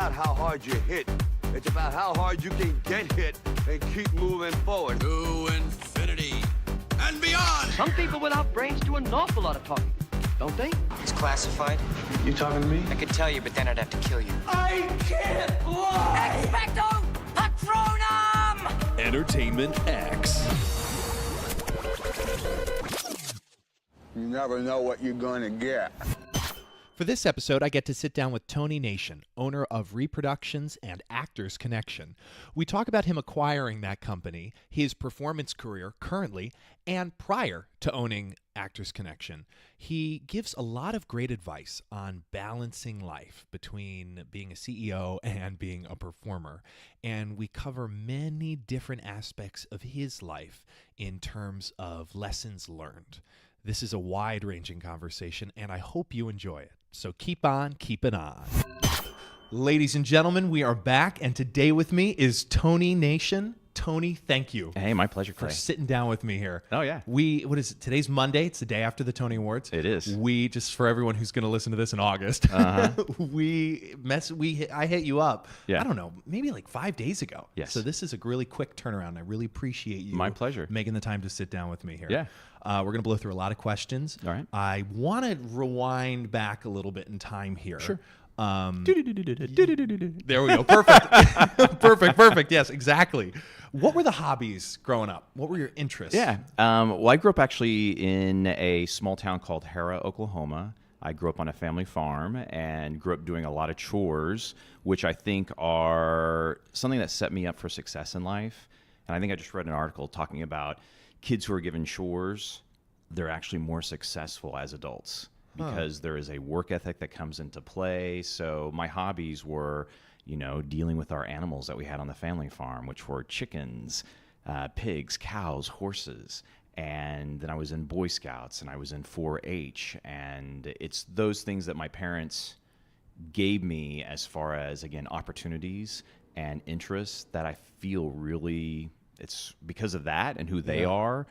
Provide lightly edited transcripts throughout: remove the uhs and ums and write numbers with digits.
about how hard you hit. It's about how hard you can get hit and keep moving forward. To infinity and beyond! Some people without brains do an awful lot of talking, don't they? It's classified. You talking to me? I could tell you, but then I'd have to kill you. I can't fly! Expecto Patronum! Entertainment X. You never know what you're going to get. For this episode, I get to sit down with Tony Nation, owner of Reproductions and Actors Connection. We talk about him acquiring that company, his performance career currently, and prior to owning Actors Connection. He gives a lot of great advice on balancing life between being a CEO and being a performer. And we cover many different aspects of his life in terms of lessons learned. This is a wide-ranging conversation, and I hope you enjoy it. So keep on keeping on. Ladies and gentlemen, we are back, and today with me is Tony Nation. Tony, thank you. Hey, my pleasure, For Clay. sitting down with me here. Oh, yeah. What is it? Today's Monday. It's the day after the Tony Awards. It is. We, just for everyone who's going to listen to this in August, I hit you up, Yeah. I don't know, maybe like 5 days ago. Yes. So this is a really quick turnaround. I really appreciate you. My pleasure. Making the time to sit down with me here. Yeah. We're going to blow through a lot of questions. All right. I want to rewind back a little bit in time here. Sure. There we go. Perfect. Perfect. Yes, exactly. What were the hobbies growing up? What were your interests? Yeah. Well, I grew up actually in a small town called Hera, Oklahoma. I grew up on a family farm and grew up doing a lot of chores, which I think are something that set me up for success in life. And I think I just read an article talking about kids who are given chores, they're actually more successful as adults because there is a work ethic that comes into play. So my hobbies were, dealing with our animals that we had on the family farm, which were chickens, pigs, cows, horses. And then I was in Boy Scouts and I was in 4-H. And it's those things that my parents gave me as far as, again, opportunities and interests that I feel really, it's because of that and who they are,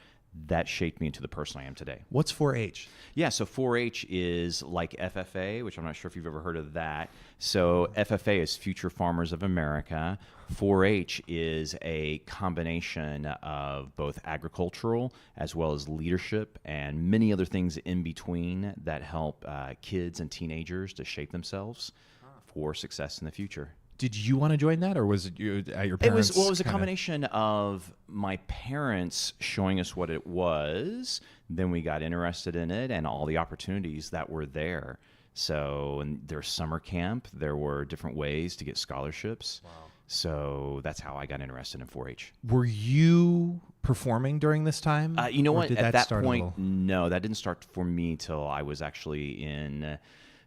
that shaped me into the person I am today. What's 4-H? Yeah, so 4-H is like FFA, which I'm not sure if you've ever heard of that. So FFA is Future Farmers of America. 4-H is a combination of both agricultural as well as leadership and many other things in between that help kids and teenagers to shape themselves for success in the future. Did you want to join that, or was it your parents? It was a combination of my parents showing us what it was, then we got interested in it, and all the opportunities that were there. So, and there's summer camp. There were different ways to get scholarships. Wow. So that's how I got interested in 4-H. Were you performing during this time? You know what? At that start point, no, that didn't start for me till I was actually in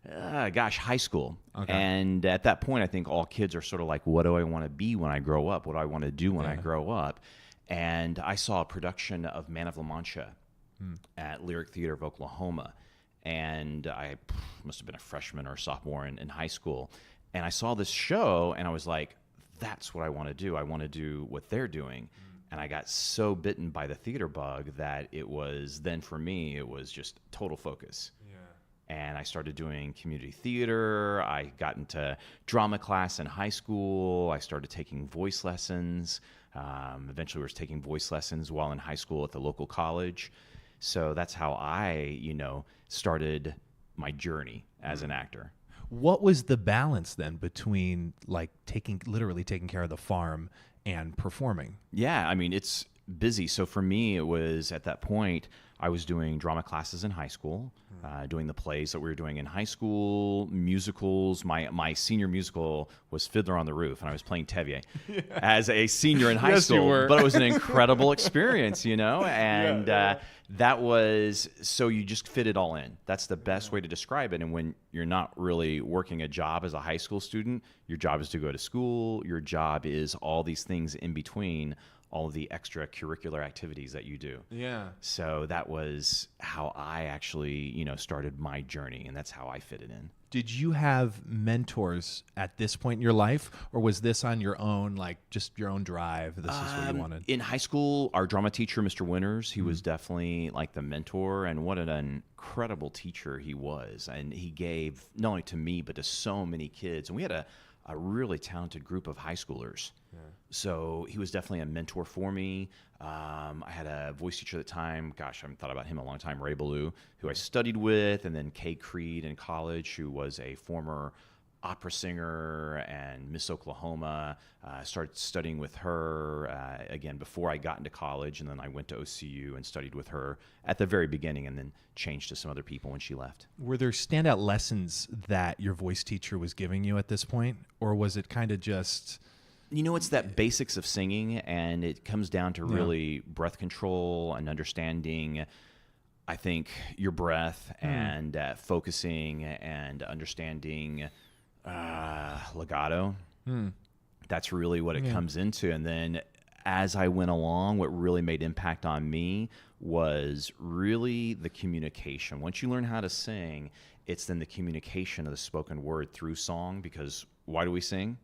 high school. Okay. And at that point, I think all kids are sort of like, what do I want to be when I grow up? What do I want to do when I grow up? And I saw a production of Man of La Mancha at Lyric Theater of Oklahoma. And I must have been a freshman or a sophomore in high school. And I saw this show, and I was like, that's what I want to do. I want to do what they're doing. And I got so bitten by the theater bug that it was, then for me, it was just total focus. And I started doing community theater. I got into drama class in high school. I started taking voice lessons. Eventually, I was taking voice lessons while in high school at the local college. So that's how I, started my journey as an actor. What was the balance then between literally taking care of the farm and performing? Yeah, I mean, it's busy. So for me, it was at that point, I was doing drama classes in high school, doing the plays that we were doing in high school, musicals. My senior musical was Fiddler on the Roof, and I was playing Tevye as a senior in high Yes, school. you were. But it was an incredible experience, and that was, so you just fit it all in. That's the best way to describe it. And when you're not really working a job as a high school student, your job is to go to school. Your job is all these things in between, all of the extracurricular activities that you do. Yeah. So that was how I actually, started my journey, and that's how I fit it in. Did you have mentors at this point in your life, or was this on your own, just your own drive? This is what you wanted? In high school, our drama teacher, Mr. Winters, he was definitely like the mentor, and what an incredible teacher he was. And he gave, not only to me, but to so many kids. And we had a a really talented group of high schoolers. So he was definitely a mentor for me. I had a voice teacher at the time. Gosh, I haven't thought about him in a long time, Ray Ballou, who I studied with, and then Kay Creed in college, who was a former opera singer and Miss Oklahoma. Started studying with her again before I got into college, and then I went to OCU and studied with her at the very beginning, and then changed to some other people when she left. Were there standout lessons that your voice teacher was giving you at this point, or was it kind of just... You know, it's that basics of singing, and it comes down to really breath control and understanding, I think, your breath and focusing and understanding legato. That's really what it comes into. And then as I went along, what really made impact on me was really the communication. Once you learn how to sing, it's then the communication of the spoken word through song, because why do we sing?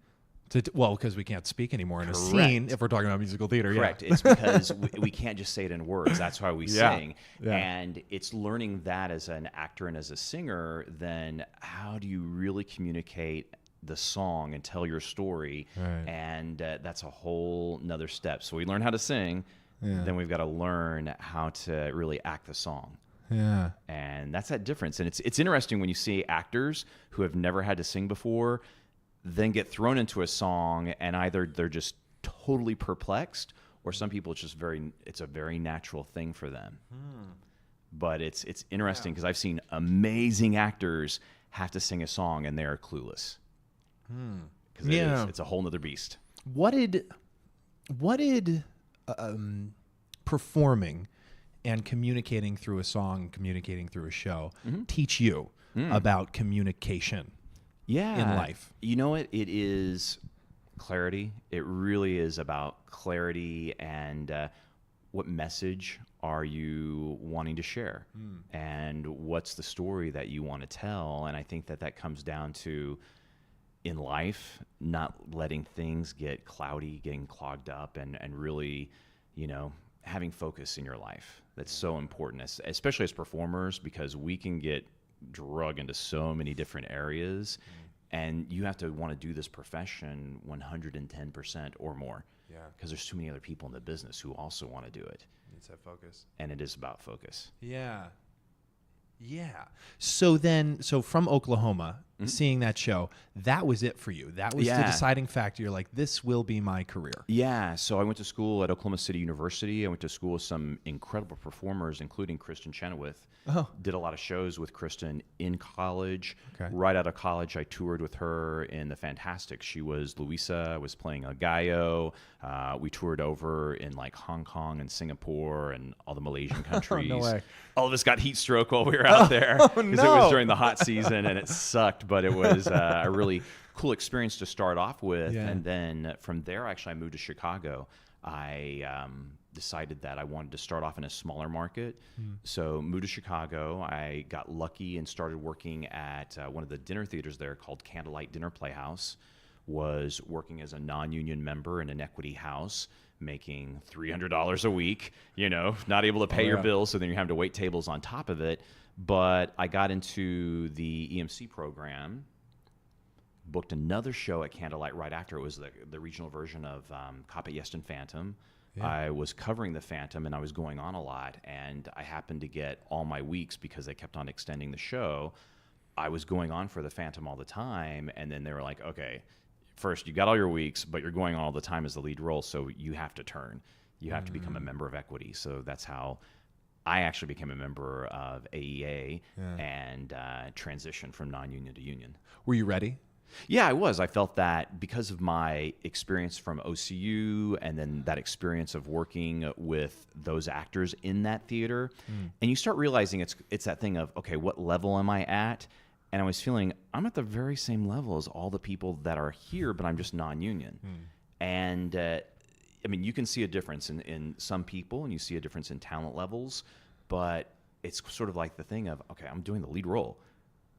Well, because we can't speak anymore in a scene if we're talking about musical theater. Correct. It's because we can't just say it in words. That's why we sing. Yeah. And it's learning that as an actor and as a singer, then how do you really communicate the song and tell your story? Right. And that's a whole nother step. So we learn how to sing, then we've got to learn how to really act the song. Yeah. And that's that difference. And it's interesting when you see actors who have never had to sing before then get thrown into a song, and either they're just totally perplexed, or some people it's a very natural thing for them. But it's interesting because I've seen amazing actors have to sing a song and they are clueless. Because it's a whole nother beast. What did performing and communicating through a song, communicating through a show, teach you about communication? In life? You know what? It is clarity. It really is about clarity and what message are you wanting to share and what's the story that you want to tell. And I think that comes down to, in life, not letting things get cloudy, getting clogged up, and really, having focus in your life. That's so important, especially as performers, because we can get drug into so many different areas, and you have to want to do this profession 110% or more, because there's too many other people in the business who also want to do it. Needs that focus. And it is about focus. So from Oklahoma, seeing that show, that was it for you. That was the deciding factor. You're like, this will be my career. Yeah. So I went to school at Oklahoma City University. I went to school with some incredible performers, including Kristen Chenoweth. Did a lot of shows with Kristen in college. Okay. Right out of college, I toured with her in the Fantastics. She was Luisa. I was playing a Gallo. We toured over in like Hong Kong and Singapore and all the Malaysian countries. No way. All of us got heat stroke while we were out there because it was during the hot season and it sucked, but it was a really cool experience to start off with. Yeah. And then from there, actually, I moved to Chicago. I decided that I wanted to start off in a smaller market. So moved to Chicago. I got lucky and started working at one of the dinner theaters there called Candlelight Dinner Playhouse. Was working as a non-union member in an equity house, making $300 a week, not able to pay your bills, so then you have to wait tables on top of it. But I got into the EMC program, booked another show at Candlelight right after. It was the regional version of Cop at Yeston Phantom. Yeah. I was covering the Phantom, and I was going on a lot, and I happened to get all my weeks because they kept on extending the show. I was going on for the Phantom all the time, and then they were like, okay, first, you got all your weeks, but you're going on all the time as the lead role, so you have to turn. You have to become a member of Equity. So that's how I actually became a member of AEA and transitioned from non-union to union. Were you ready? Yeah, I was. I felt that because of my experience from OCU and then that experience of working with those actors in that theater, and you start realizing it's that thing of, okay, what level am I at? And I was feeling I'm at the very same level as all the people that are here, but I'm just non-union. And you can see a difference in some people, and you see a difference in talent levels, but it's sort of like the thing of, okay, I'm doing the lead role.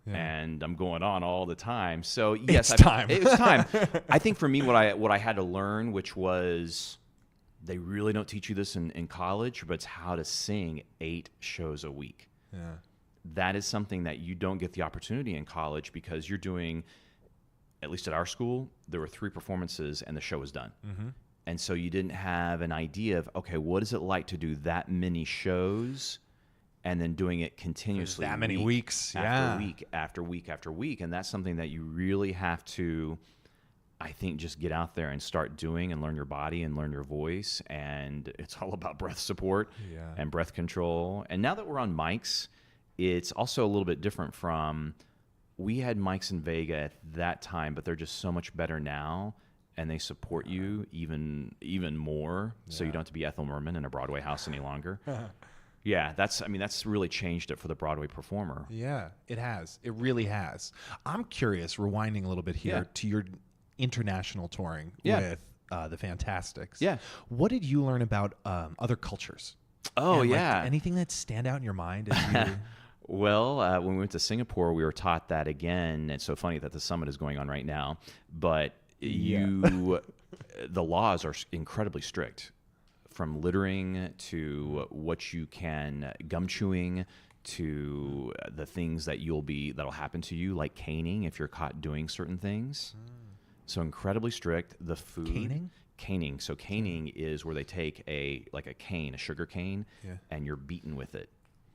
And I'm going on all the time. So yes, it's time. I think for me, what I had to learn, which was they really don't teach you this in college, but it's how to sing 8 shows a week. That is something that you don't get the opportunity in college because you're doing at least at our school, there were 3 performances and the show was done. And so you didn't have an idea of, okay, what is it like to do that many shows and then doing it continuously? That many weeks, after week after week after week. And that's something that you really have to, I think, just get out there and start doing and learn your body and learn your voice. And it's all about breath support and breath control. And now that we're on mics, it's also a little bit different from, we had mics in Vega at that time, but they're just so much better now. And they support you even more, so you don't have to be Ethel Merman in a Broadway house any longer. Yeah, that's really changed it for the Broadway performer. Yeah, it has. It really has. I'm curious, rewinding a little bit here to your international touring with the Fantastics. Yeah. What did you learn about other cultures? Oh, And, yeah. Anything that stand out in your mind as you... Well, when we went to Singapore, we were taught that again. It's so funny that the summit is going on right now, but the laws are incredibly strict, from littering to what you can, gum chewing, to the things that'll happen to you, like caning if you're caught doing certain things. So incredibly strict. The food. Caning. So caning is where they take a cane, a sugar cane, and you're beaten with it.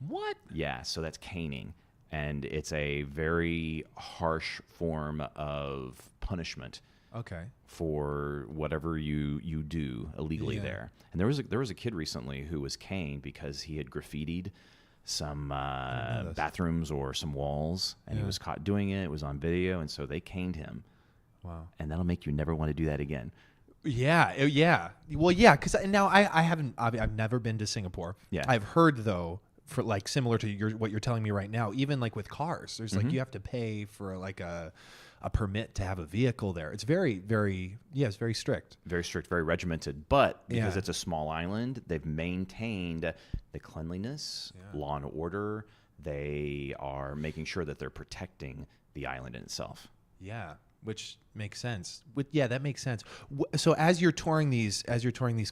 What? Yeah, so that's caning. And it's a very harsh form of punishment. Okay. For whatever you do illegally there. And there was a kid recently who was caned because he had graffitied some bathrooms or some walls, and he was caught doing it. It was on video, and so they caned him. Wow. And that'll make you never want to do that again. Yeah. Well, yeah, because now I've never been to Singapore. Yeah. I've heard though, for like similar to what you're telling me right now, even like with cars, there's like you have to pay for like a permit to have a vehicle there. It's very, very, it's very strict. Very strict, very regimented. But because it's a small island, they've maintained the cleanliness, law and order. They are making sure that they're protecting the island in itself. Yeah, which makes sense. That makes sense. So as you're touring these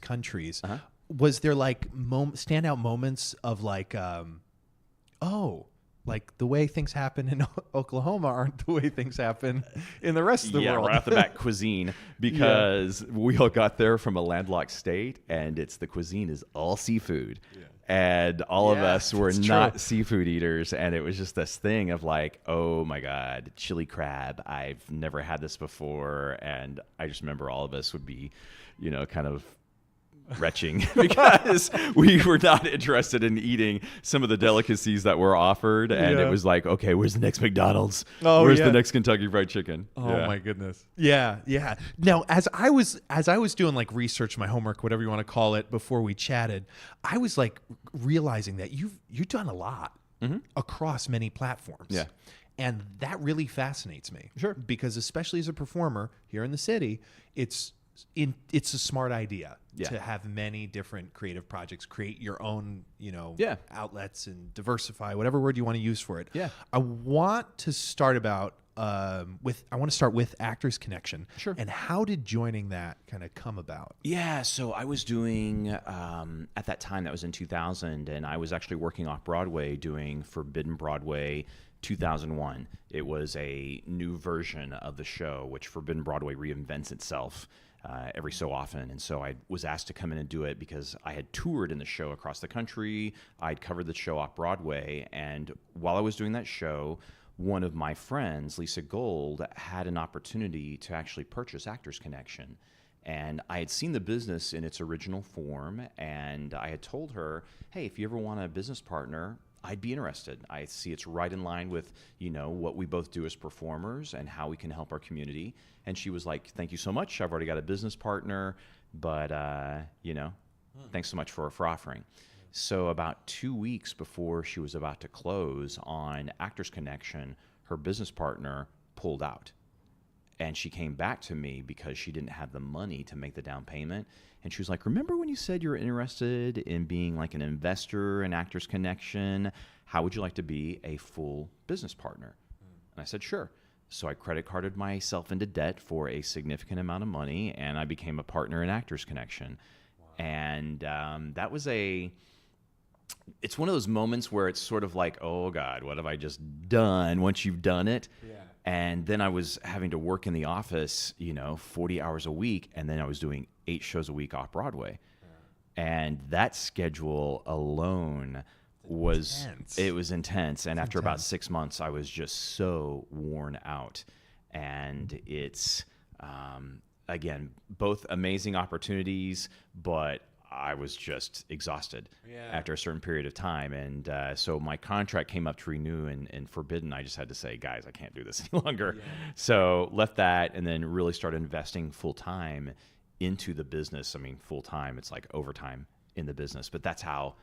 countries, was there like standout moments of like, like the way things happen in Oklahoma aren't the way things happen in the rest of the world? Right off the bat, cuisine, because we all got there from a landlocked state, and the cuisine is all seafood. And all of us were not seafood eaters, and it was just this thing of like, oh my God, chili crab. I've never had this before. And I just remember all of us would be, kind of retching because we were not interested in eating some of the delicacies that were offered, and it was like, okay, where's the next McDonald's? Where's the next Kentucky Fried Chicken? Oh my goodness. Yeah. Now, as I was doing like research, my homework, whatever you want to call it, before we chatted, I was like realizing that you've done a lot across many platforms. Yeah. And that really fascinates me. Sure. Because especially as a performer here in the city, it's a smart idea to have many different creative projects, create your own, outlets and diversify, whatever word you want to use for it. Yeah. I want to start with Actors Connection. Sure. And how did joining that kind of come about? Yeah, so I was doing, at that time, that was in 2000, and I was actually working off Broadway doing Forbidden Broadway 2001. It was a new version of the show, which Forbidden Broadway reinvents itself every so often. And so I was asked to come in and do it because I had toured in the show across the country. I'd covered the show off Broadway. And while I was doing that show, one of my friends, Lisa Gold, had an opportunity to actually purchase Actors Connection. And I had seen the business in its original form, and I had told her, hey, if you ever want a business partner, I'd be interested. I see it's right in line with, what we both do as performers and how we can help our community. And she was like, thank you so much. I've already got a business partner, but, thanks so much for offering. So about 2 weeks before she was about to close on Actors Connection, her business partner pulled out. And she came back to me because she didn't have the money to make the down payment. And she was like, remember when you said you were interested in being like an investor in Actors Connection? How would you like to be a full business partner? And I said, sure. So I credit carded myself into debt for a significant amount of money, and I became a partner in Actors Connection. Wow. And that was it's one of those moments where it's sort of like, oh God, what have I just done? Once you've done it. Yeah. And then I was having to work in the office, 40 hours a week, and then I was doing 8 shows a week off Broadway. And that schedule alone was intense. And after about 6 months, I was just so worn out. And it's, again, both amazing opportunities, but I was just exhausted after a certain period of time. And so my contract came up to renew and Forbidden. I just had to say, guys, I can't do this any longer. Yeah. So left that and then really started investing full time into the business. I mean, full time, it's like overtime in the business. But that's how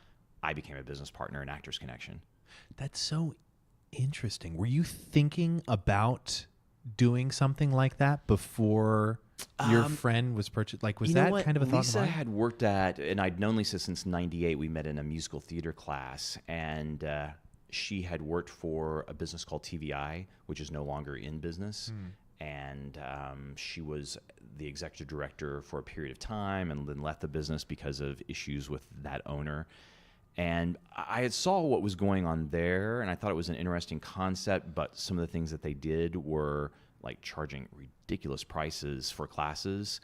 I became a business partner in Actors Connection. That's so interesting. Were you thinking about doing something like that before your friend was purchased? Like, was that kind of a thought? Lisa had worked at, and I'd known Lisa since '98. We met in a musical theater class, and she had worked for a business called TVI, which is no longer in business. And she was the executive director for a period of time and then left the business because of issues with that owner. And I had saw what was going on there, and I thought it was an interesting concept, but some of the things that they did were like charging ridiculous prices for classes.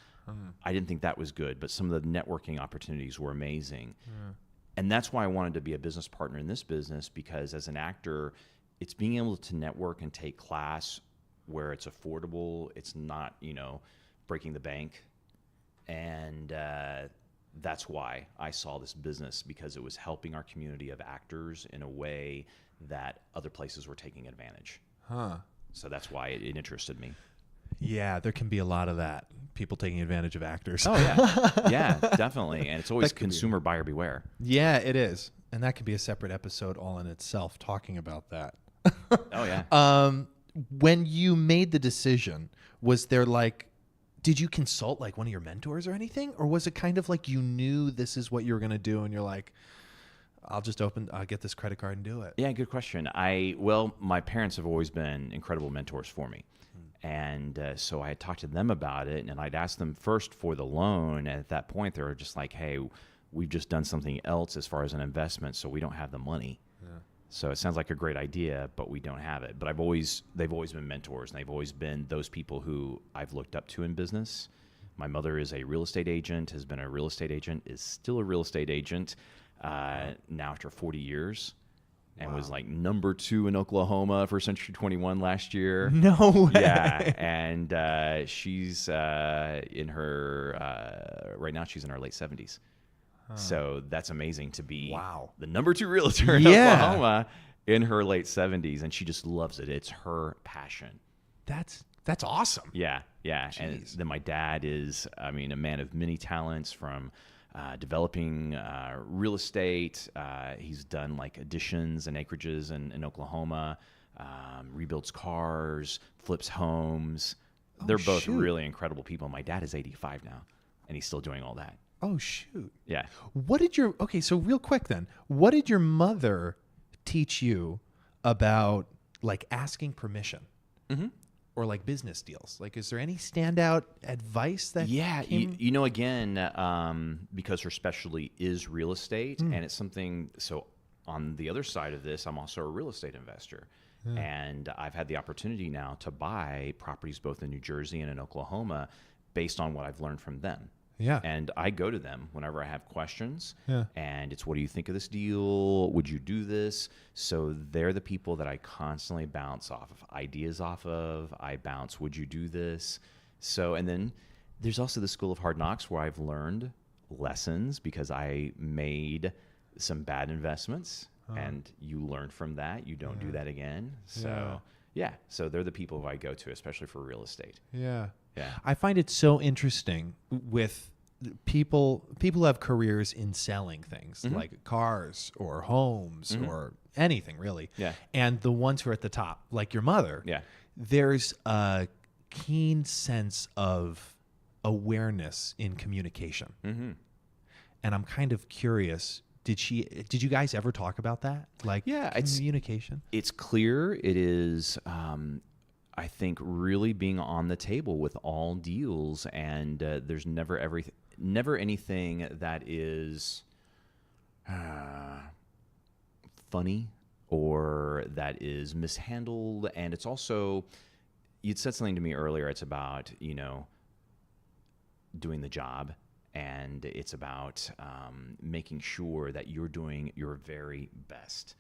I didn't think that was good, but some of the networking opportunities were amazing. And that's why I wanted to be a business partner in this business, because as an actor, it's being able to network and take class where it's affordable. It's not, breaking the bank. And that's why I saw this business, because it was helping our community of actors in a way that other places were taking advantage. So that's why it interested me. Yeah, there can be a lot of that. People taking advantage of actors. Oh, yeah. Yeah, definitely. And it's always consumer buyer beware. Yeah, it is. And that could be a separate episode all in itself, talking about that. Oh, yeah. When you made the decision, was there did you consult one of your mentors or anything? Or was it kind of like you knew this is what you were going to do and you're like, I'll get this credit card and do it? Yeah, good question. My parents have always been incredible mentors for me. And so I had talked to them about it, and I'd asked them first for the loan. And at that point, they were just like, hey, we've just done something else as far as an investment, so we don't have the money. So it sounds like a great idea, but we don't have it. But they've always been mentors, and they've always been those people who I've looked up to in business. My mother is a real estate agent, has been a real estate agent, is still a real estate agent now after 40 years. And was number 2 in Oklahoma for Century 21 last year. No way. Yeah, and she's in her right now. She's in her late 70s. So that's amazing to be the number 2 realtor in Oklahoma in her late 70s, and she just loves it. It's her passion. That's awesome. Yeah. Jeez. And then my dad is, a man of many talents, from developing real estate. He's done additions and acreages in Oklahoma, rebuilds cars, flips homes. They're both really incredible people. My dad is 85 now, and he's still doing all that. Oh, shoot. Yeah. So real quick then, what did your mother teach you about asking permission? Or business deals? Is there any standout advice that again, because her specialty is real estate, and it's something, so on the other side of this, I'm also a real estate investor. And I've had the opportunity now to buy properties both in New Jersey and in Oklahoma based on what I've learned from them. Yeah. And I go to them whenever I have questions. Yeah. And it's, what do you think of this deal? Would you do this? So they're the people that I constantly bounce ideas off of. I bounce, would you do this? So, and then there's also the School of Hard Knocks, where I've learned lessons because I made some bad investments, and you learn from that. You don't do that again. So so they're the people who I go to, especially for real estate. Yeah. Yeah. I find it so interesting with people who have careers in selling things like cars or homes or anything really. Yeah. And the ones who are at the top, like your mother. Yeah. There's a keen sense of awareness in communication. And I'm kind of curious, did you guys ever talk about that? Communication? It's clear. It is I think really being on the table with all deals, and there's never anything that is funny or that is mishandled. And it's also, you'd said something to me earlier. It's about, doing the job, and it's about making sure that you're doing your very best.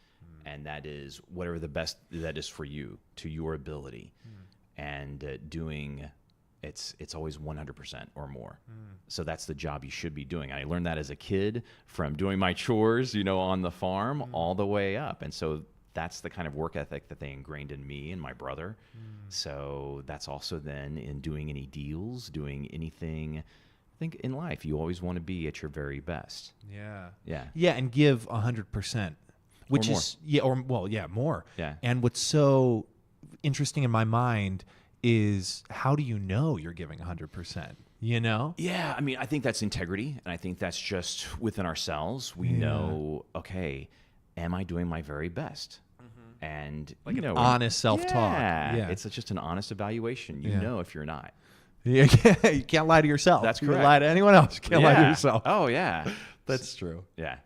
And that is whatever the best that is for you, to your ability. And doing, it's always 100% or more. So that's the job you should be doing. I learned that as a kid from doing my chores, on the farm all the way up. And so that's the kind of work ethic that they ingrained in me and my brother. So that's also then in doing any deals, doing anything. I think in life, you always want to be at your very best. Yeah, and give 100%, which more. is more. Yeah. And what's so interesting in my mind is, how do you know you're giving 100%? Yeah, I mean, I think that's integrity, and I think that's just within ourselves. We know, okay, am I doing my very best? And Like an honest self-talk. Yeah, it's just an honest evaluation. You know if you're not. Yeah, you can't lie to yourself. That's You correct. lie to anyone else. You can't lie to yourself. Oh, yeah. That's true. Yeah.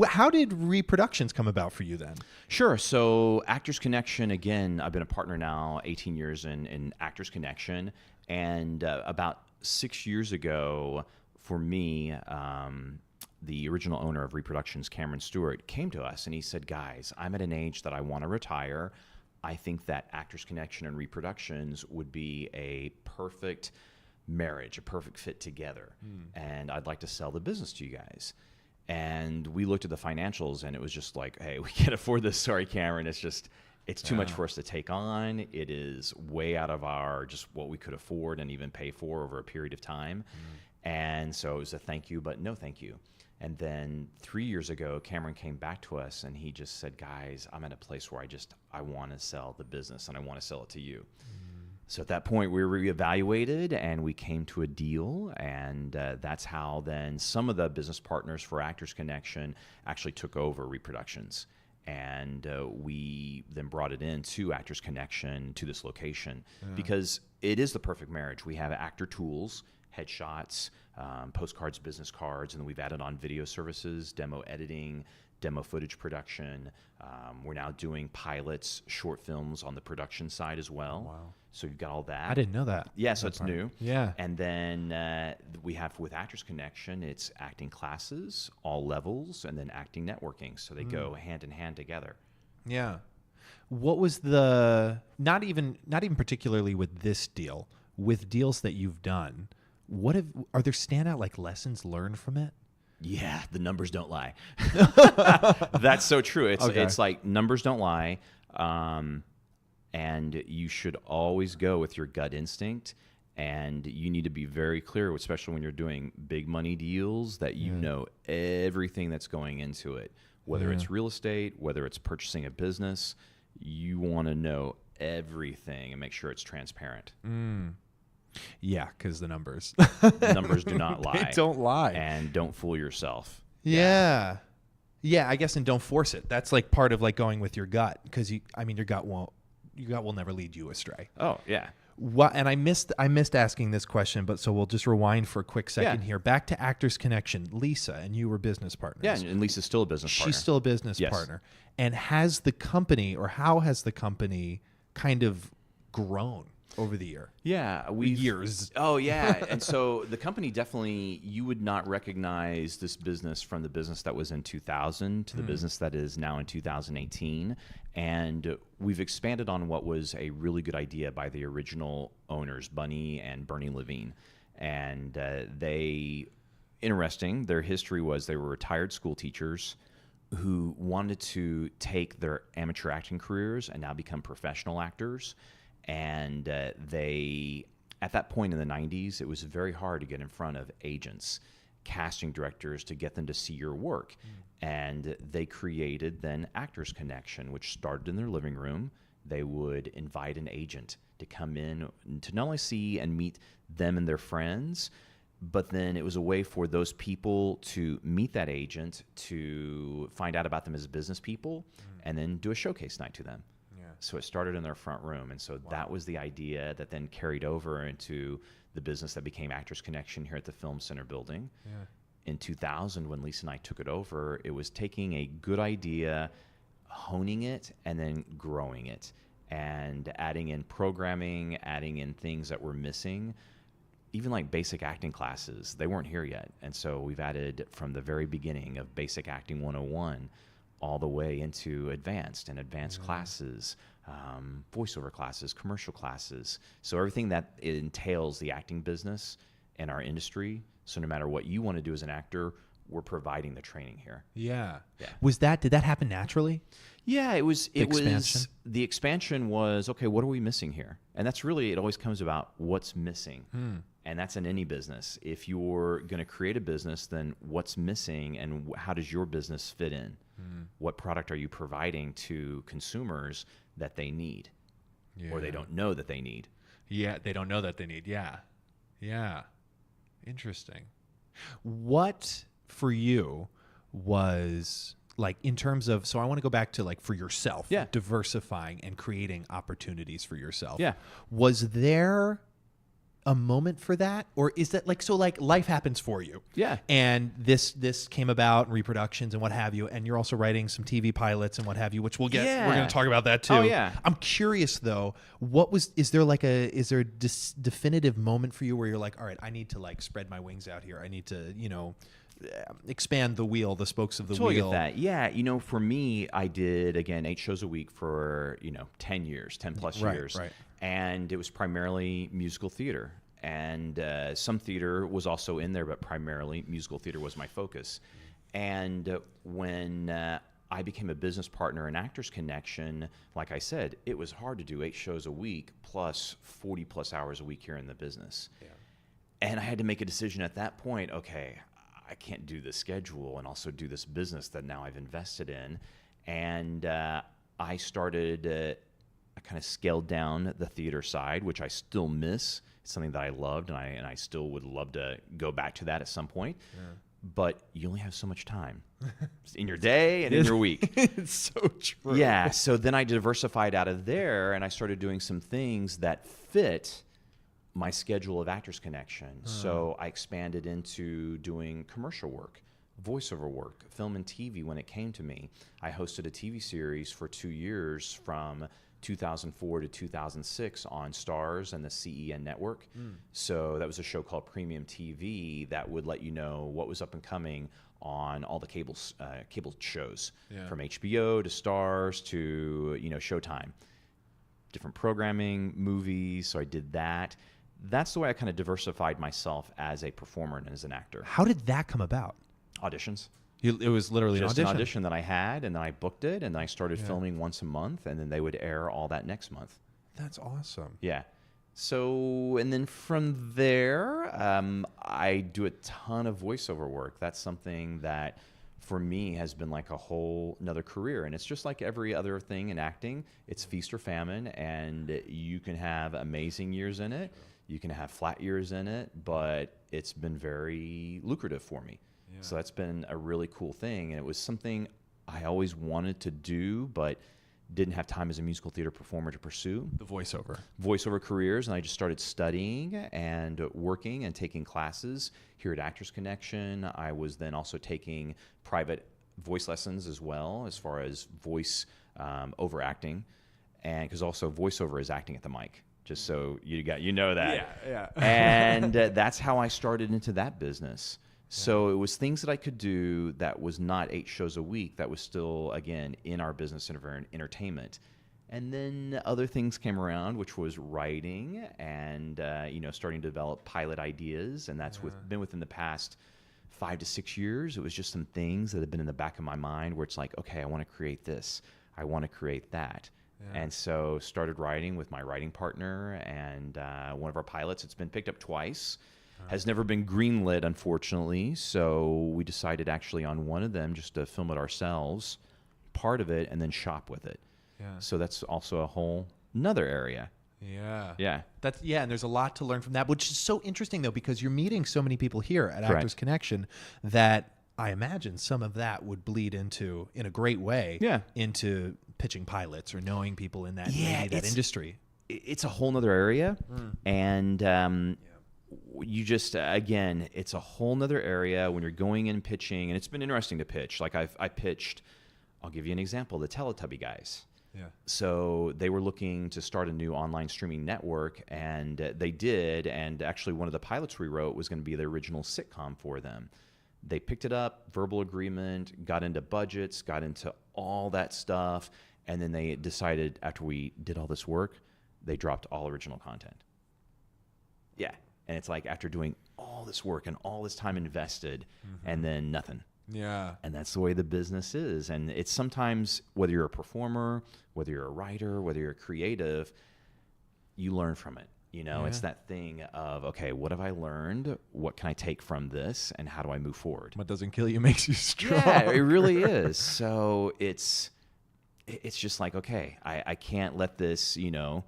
How did Reproductions come about for you then? Sure. So Actors Connection, again, I've been a partner now 18 years in Actors Connection. And about 6 years ago, for me, the original owner of Reproductions, Cameron Stewart, came to us and he said, guys, I'm at an age that I want to retire. I think that Actors Connection and Reproductions would be a perfect marriage, a perfect fit together. And I'd like to sell the business to you guys. And we looked at the financials and it was just like, hey, we can't afford this. Sorry, Cameron. It's too much for us to take on. It is way out of our just what we could afford and even pay for over a period of time. And so it was a thank you, but no thank you. And then 3 years ago, Cameron came back to us and he just said, guys, I'm at a place where I want to sell the business and I want to sell it to you. So at that point, we reevaluated and we came to a deal. And that's how then some of the business partners for Actors Connection actually took over Reproductions. And we then brought it into Actors Connection to this location because it is the perfect marriage. We have actor tools, headshots, postcards, business cards, and then we've added on video services, demo editing, demo footage production. We're now doing pilots, short films on the production side as well. Wow. So you've got all that. I didn't know that. Yeah, so it's new. Yeah. And then we have with Actors Connection, it's acting classes, all levels, and then acting networking. So they go hand in hand together. Yeah. What was the, not even particularly with this deal, with deals that you've done, are there standout like lessons learned from it? Yeah, the numbers don't lie. That's so true. It's like numbers don't lie. And you should always go with your gut instinct. And you need to be very clear, especially when you're doing big money deals, that you know everything that's going into it. Whether it's real estate, whether it's purchasing a business, you want to know everything and make sure it's transparent. Yeah, because the numbers. The numbers do not lie. They don't lie. And don't fool yourself. Yeah. Yeah, I guess, and don't force it. That's like part of like going with your gut, because your gut will never lead you astray. Oh, yeah. And I missed asking this question, but so we'll just rewind for a quick second here. Back to Actors Connection. Lisa and you were business partners. Yeah, and Lisa's still a business partner. She's still a business partner. And how has the company kind of grown over the year? Yeah, years. Oh, yeah. And so the company definitely, you would not recognize this business from the business that was in 2000 to the business that is now in 2018. And we've expanded on what was a really good idea by the original owners, Bunny and Bernie Levine. And interesting, their history was they were retired school teachers who wanted to take their amateur acting careers and now become professional actors. And they, at that point in the 90s, it was very hard to get in front of agents, casting directors, to get them to see your work. And they created then Actors Connection, which started in their living room. They would invite an agent to come in to not only see and meet them and their friends, but then it was a way for those people to meet that agent, to find out about them as business people, and then do a showcase night to them. So it started in their front room. And so that was the idea that then carried over into the business that became Actors Connection here at the Film Center building. In 2000, when Lisa and I took it over, it was taking a good idea, honing it, and then growing it. and adding in programming, adding in things that were missing. Even like basic acting classes, they weren't here yet. And so we've added from the very beginning of Basic Acting 101 all the way into advanced and advanced classes, voiceover classes, commercial classes. So everything that entails the acting business in our industry. So no matter what you want to do as an actor, we're providing the training here. Yeah. Yeah. Did that happen naturally? Yeah, it was. Expansion? The expansion was, okay, what are we missing here? And that's really, it always comes about what's missing. And that's in any business. If you're going to create a business, then what's missing and how does your business fit in? What product are you providing to consumers that they need or they don't know that they need? Yeah, they don't know that they need. Yeah. Yeah. Interesting. What for you was like in terms of, so I want to go back to like for yourself, Yeah. diversifying and creating opportunities for yourself. Yeah. Was there a moment for that, or is that like, so like life happens for you? Yeah. And this came about in Reproductions and what have you, and you're also writing some TV pilots and what have you, which we'll get. Yeah. We're going to talk about that too. Oh, yeah. I'm curious though, is there a definitive moment for you where you're like, all right, I need to like spread my wings out here. I need to, expand the wheel, the spokes of the Totally wheel. get that. Yeah, for me, I did, again, 8 shows a week for, 10 years, 10 plus Right, years. right. And it was primarily musical theater. And some theater was also in there, but primarily musical theater was my focus. And when I became a business partner in Actors Connection, like I said, it was hard to do 8 shows a week plus 40 plus hours a week here in the business. Yeah. And I had to make a decision at that point, okay, I can't do this schedule and also do this business that now I've invested in. And I started, I kind of scaled down the theater side, which I still miss. It's something that I loved, and I still would love to go back to that at some point. Yeah. But you only have so much time in your day and in your week. It's so true. Yeah, so then I diversified out of there, and I started doing some things that fit my schedule of Actors Connection. So I expanded into doing commercial work, voiceover work, film and TV when it came to me. I hosted a TV series for 2 years from 2004 to 2006 on Starz and the CEN network. So that was a show called Premium TV that would let you know what was up and coming on all the cable shows, from HBO to Starz to Showtime. Different programming, movies. So I did that. That's the way I kind of diversified myself as a performer and as an actor. How did that come about? Auditions. It was literally Just an an audition that I had, and then I booked it, and then I started filming once a month, and then they would air all that next month. That's awesome. Yeah. So, and then from there, I do a ton of voiceover work. That's something that, for me, has been like a whole another career. And it's just like every other thing in acting. It's feast or famine, and you can have amazing years in it. You can have flat years in it, but it's been very lucrative for me. Yeah. So that's been a really cool thing. And it was something I always wanted to do, but didn't have time as a musical theater performer to pursue. The voiceover careers. And I just started studying and working and taking classes here at Actors Connection. I was then also taking private voice lessons as well, as far as voice overacting. And because also voiceover is acting at the mic. Just so you know that. Yeah. And that's how I started into that business. So it was things that I could do that was not 8 shows a week. That was still, again, in our business entertainment. And then other things came around, which was writing and starting to develop pilot ideas. And that's been within the past 5 to 6 years. It was just some things that have been in the back of my mind where it's like, okay, I want to create this. I want to create that. And so started writing with my writing partner and one of our pilots. It's been picked up twice. Has never been greenlit, unfortunately. So we decided actually on one of them just to film it ourselves, part of it, and then shop with it. Yeah. So that's also a whole another area. Yeah. Yeah. And there's a lot to learn from that, which is so interesting though, because you're meeting so many people here at Actors Connection that I imagine some of that would bleed into, in a great way, into pitching pilots or knowing people in that, that industry. It's a whole nother area. And you just, again, it's a whole nother area when you're going in pitching. And it's been interesting to pitch. Like I pitched, I'll give you an example, the Teletubby guys. Yeah. So they were looking to start a new online streaming network, and they did. And actually, one of the pilots we wrote was going to be the original sitcom for them. They picked it up, verbal agreement, got into budgets, got into all that stuff, and then they decided after we did all this work, they dropped all original content. Yeah, and it's like after doing all this work and all this time invested, and then nothing. Yeah. And that's the way the business is. And it's sometimes, whether you're a performer, whether you're a writer, whether you're a creative, you learn from it. You know, it's that thing of, okay, what have I learned? What can I take from this? And how do I move forward? What doesn't kill you makes you strong. Yeah, it really is. So it's just like, okay, I can't let this, you know,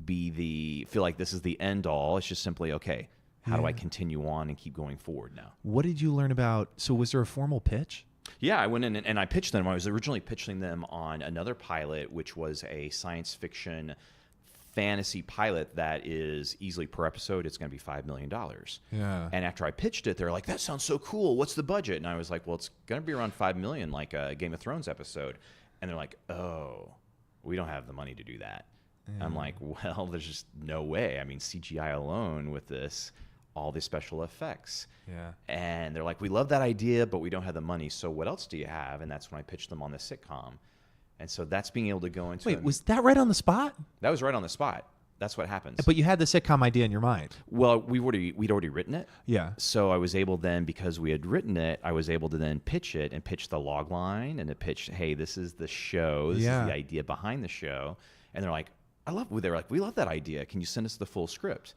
feel like this is the end all. It's just simply, okay, how do I continue on and keep going forward now? What did you learn about? So was there a formal pitch? Yeah, I went in and I pitched them. I was originally pitching them on another pilot, which was a science fiction fantasy pilot that is easily per episode, it's going to be $5 million. Yeah. And after I pitched it, they're like, that sounds so cool. What's the budget? And I was like, well, it's going to be around $5 million, like a Game of Thrones episode. And they're like, oh, we don't have the money to do that. I'm like, well, there's just no way. I mean, CGI alone with this, all the special effects. Yeah. And they're like, we love that idea, but we don't have the money. So what else do you have? And that's when I pitched them on the sitcom. And so that's being able to go into. Wait, was that right on the spot? That was right on the spot. That's what happens. But you had the sitcom idea in your mind. Well, we'd already written it. Yeah. So I was able then, because we had written it, I was able to then pitch it and pitch the log line and to pitch, hey, this is the show. This is the idea behind the show. And they're like, we love that idea. Can you send us the full script?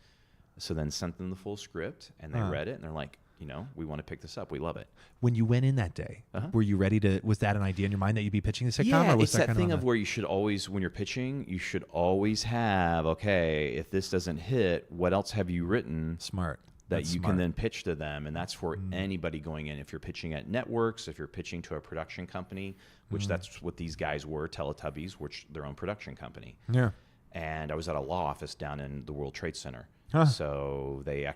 So then sent them the full script and they read it and they're like, you know, we want to pick this up. We love it. When you went in that day, were you ready to? Was that an idea in your mind that you'd be pitching the sitcom? Yeah, or was it's that thing of the... where you should always, when you're pitching, you should always have, okay, if this doesn't hit, what else have you written? Smart. That you can then pitch to them. And that's for anybody going in. If you're pitching at networks, if you're pitching to a production company, which that's what these guys were, Teletubbies, which their own production company. Yeah. And I was at a law office down in the World Trade Center. So they've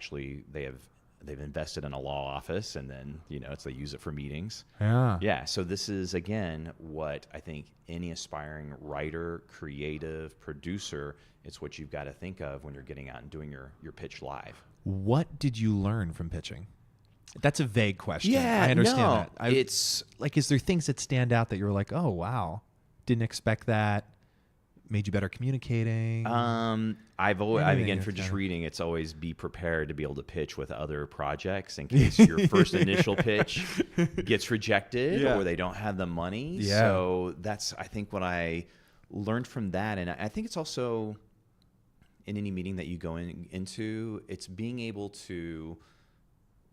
invested in a law office, and then, you know, they use it for meetings. Yeah. Yeah. So this is, again, what I think any aspiring writer, creative, producer, it's what you've got to think of when you're getting out and doing your pitch live. What did you learn from pitching? That's a vague question. Yeah, I understand no, that. it's like, is there things that stand out that you were like, oh, wow, didn't expect that? Made you better communicating? Again, for just reading, it's always be prepared to be able to pitch with other projects in case your first initial pitch gets rejected or they don't have the money. Yeah. So that's, I think, what I learned from that. And I think it's also in any meeting that you go into, it's being able to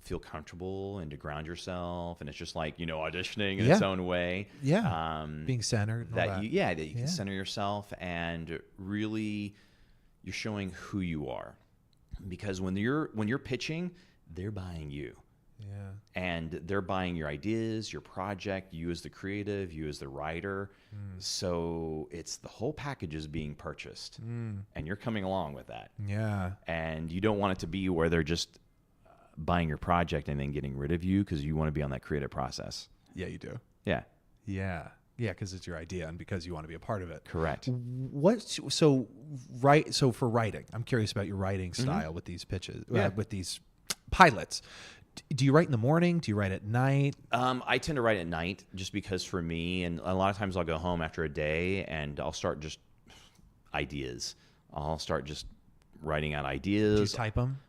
feel comfortable and to ground yourself, and it's just like, you know, auditioning in its own way. Yeah. Being centered. And that you can center yourself, and really you're showing who you are, because when you're pitching, they're buying you. Yeah. And they're buying your ideas, your project, you as the creative, you as the writer. So it's the whole package is being purchased, and you're coming along with that. Yeah. And you don't want it to be where they're just buying your project and then getting rid of you, because you want to be on that creative process. Yeah, you do. Yeah. Yeah. Yeah, because it's your idea and because you want to be a part of it. Correct. So for writing, I'm curious about your writing style with these pitches, with these pilots. Do you write in the morning? Do you write at night? I tend to write at night, just because for me, and a lot of times I'll go home after a day and I'll start just ideas. I'll start just writing out ideas. Do you type them?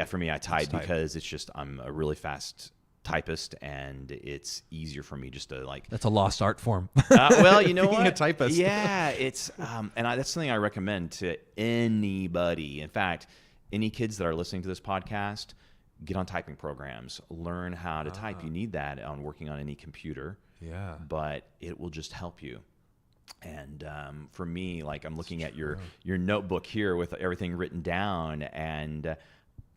For me, I type because it's just, I'm a really fast typist, and it's easier for me just to like. That's a lost art form. Well, you know Being what? a typist. Yeah, it's that's something I recommend to anybody. In fact, any kids that are listening to this podcast, get on typing programs. Learn how to type. You need that on working on any computer. Yeah. But it will just help you. And for me, like, I'm looking at your notebook here with everything written down, and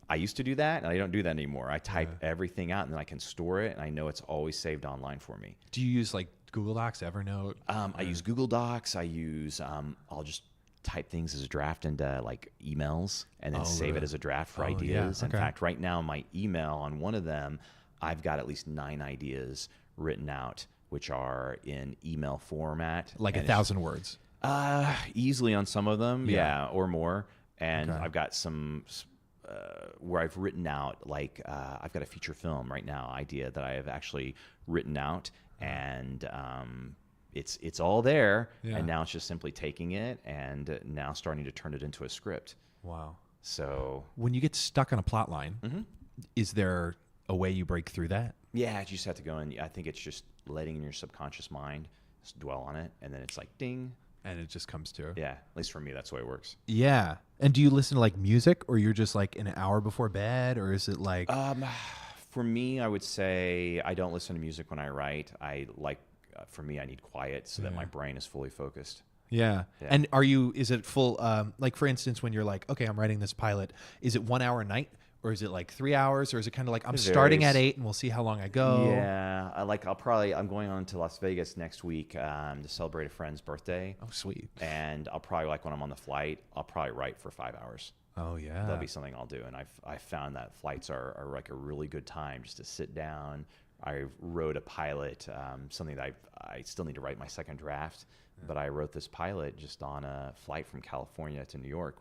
I used to do that, and I don't do that anymore. I type everything out, and then I can store it, and I know it's always saved online for me. Do you use like Google Docs, Evernote? I use Google Docs. I use I'll just type things as a draft into like emails, and then save it as a draft for ideas. Yeah. In fact, right now, my email on one of them, I've got at least 9 ideas written out which are in email format. Like And 1,000 words. easily on some of them, Yeah. or more. And Okay. I've got some where I've written out, like I've got a feature film right now idea that I have actually written out, and it's all there. Yeah. And now it's just simply taking it and now starting to turn it into a script. Wow. So When you get stuck on a plot line, Mm-hmm. is there a way you break through that? yeah, you just have to go and I think it's just letting in your subconscious mind just dwell on it, and then it's like ding. And it just comes to. Yeah, at least for me, that's the way it works. Yeah. And do you listen to like music, or you're just like an hour before bed, or is it like For me, I would say I don't listen to music when I write. For me, I need quiet so that my brain is fully focused. Yeah. Yeah. And is it full, like for instance, when you're like, okay, I'm writing this pilot, is it 1 hour a night, or is it like 3 hours, or is it kind of like, I'm It starting at varies. 8 and we'll see how long I go? Yeah, I'm going on to Las Vegas next week to celebrate a friend's birthday. Oh, sweet. And I'll probably, like when I'm on the flight, I'll probably write for 5 hours. Oh, yeah. That'll be something I'll do. And I've found that flights are like a really good time just to sit down. I wrote a pilot, something that I still need to write my second draft, but I wrote this pilot just on a flight from California to New York.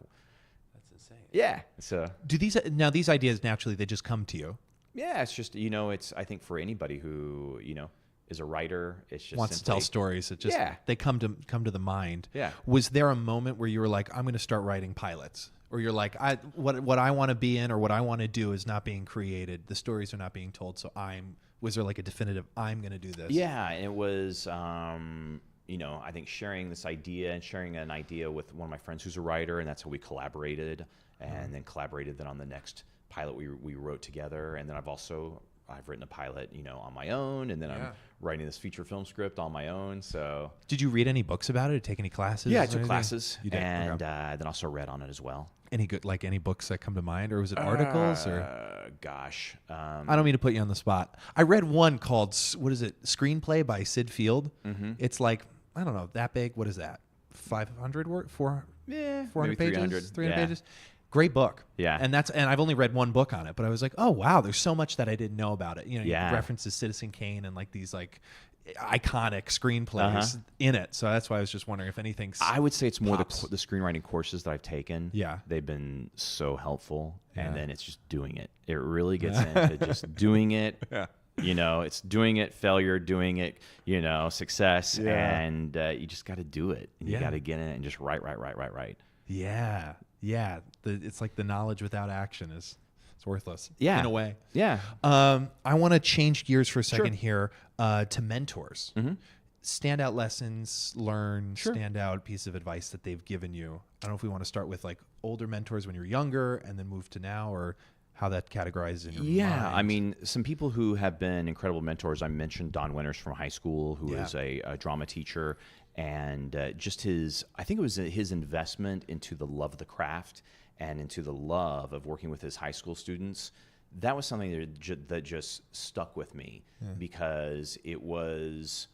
That's insane. Yeah. So Do these ideas naturally, they just come to you? yeah, it's just, it's, I think for anybody who, is a writer, it's just Wants to tell simply- stories. It just, Yeah. they come to the mind. Yeah. Was there a moment where you were like, I'm going to start writing pilots? Or you're like, what I want to be in or what I want to do is not being created. The stories are not being told. So was there like a definitive, I'm going to do this? Yeah, it was, I think sharing this idea and sharing an idea with one of my friends who's a writer, and that's how we collaborated, and then collaborated then on the next pilot we wrote together. And then I've written a pilot, on my own, and then I'm writing this feature film script on my own. So Did you read any books about it or take any classes? yeah, I or took anything? classes, You did? and Okay. then also read on it as well. Any books that come to mind, or was it articles or? I I don't mean to put you on the spot. I read one called, what is it? Screenplay by Sid Field. Mm-hmm. It's like, I don't know, that big. What is that? 500 word? 400 maybe pages? 300. 300 Yeah. pages? Great book. Yeah. And I've only read one book on it, but I was like, oh wow, there's so much that I didn't know about it. You Yeah. references Citizen Kane and like these like iconic screenplays in it. So that's why I was just wondering if anything. I would say it's more the pops. screenwriting courses that I've taken. Yeah. They've been so helpful. Yeah. And then it's just doing it. It really gets into just doing it. Yeah. It's doing it, failure, doing it, success. Yeah. And you just got to do it. And you Yeah. got to get in it and just write. Yeah. Yeah. It's like the knowledge without action is worthless. Yeah. In a way. Yeah. I want to change gears for a second here to mentors. Mm-hmm. Standout lessons learned, standout piece of advice that they've given you. I don't know if we want to start with like older mentors when you're younger and then move to now, or how that categorizes in your Yeah, mind. I mean, some people who have been incredible mentors. I mentioned Don Winters from high school, who is a drama teacher, and just I think it was his investment into the love of the craft and into the love of working with his high school students. That was something that just stuck with me because it was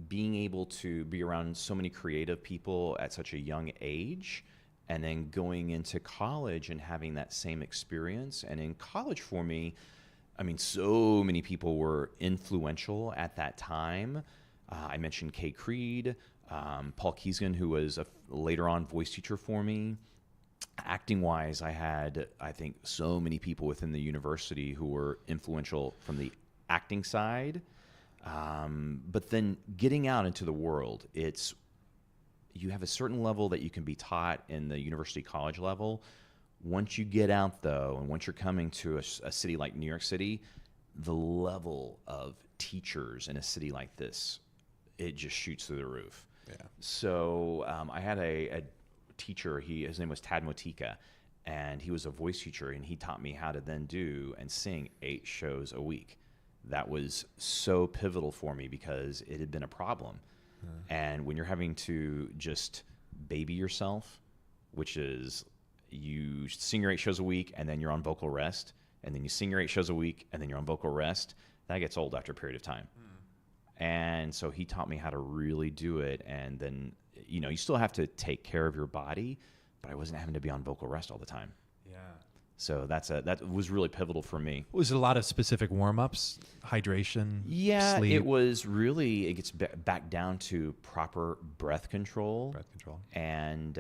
being able to be around so many creative people at such a young age, and then going into college and having that same experience. And in college for me, I mean, so many people were influential at that time. I mentioned Kay Creed, Paul Keesgan, who was a later on voice teacher for me. Acting wise, I had, I think, so many people within the university who were influential from the acting side. But then getting out into the world, you have a certain level that you can be taught in the university college level. Once you get out, though, and once you're coming to a city like New York City, the level of teachers in a city like this, it just shoots through the roof. Yeah. So I had a teacher, his name was Tad Motika, and he was a voice teacher, and he taught me how to then do and sing 8 shows a week. That was so pivotal for me because it had been a problem. And when you're having to just baby yourself, which is you sing your 8 shows a week and then you're on vocal rest, and then you sing your 8 shows a week and then you're on vocal rest, that gets old after a period of time. And so he taught me how to really do it. And then, you still have to take care of your body, but I wasn't having to be on vocal rest all the time. Yeah. So that was really pivotal for me. Was it a lot of specific warm-ups, hydration, Yeah, sleep? it gets back down to proper breath control. Breath control. And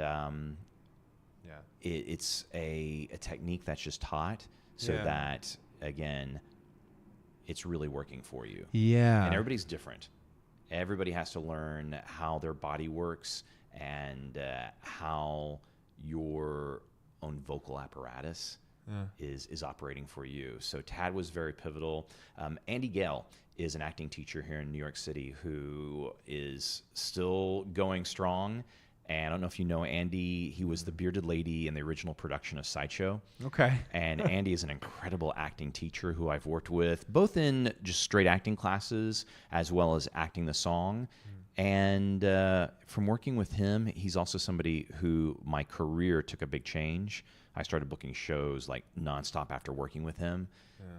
it's a technique that's just taught so that, again, it's really working for you. Yeah. And everybody's different. Everybody has to learn how their body works and how your own vocal apparatus is operating for you. So Tad was very pivotal. Andy Gale is an acting teacher here in New York City who is still going strong. And I don't know if you know Andy. He was the bearded lady in the original production of Sideshow. Okay. And Andy is an incredible acting teacher who I've worked with, both in just straight acting classes as well as acting the song. And from working with him, he's also somebody who my career took a big change. I started booking shows like nonstop after working with him.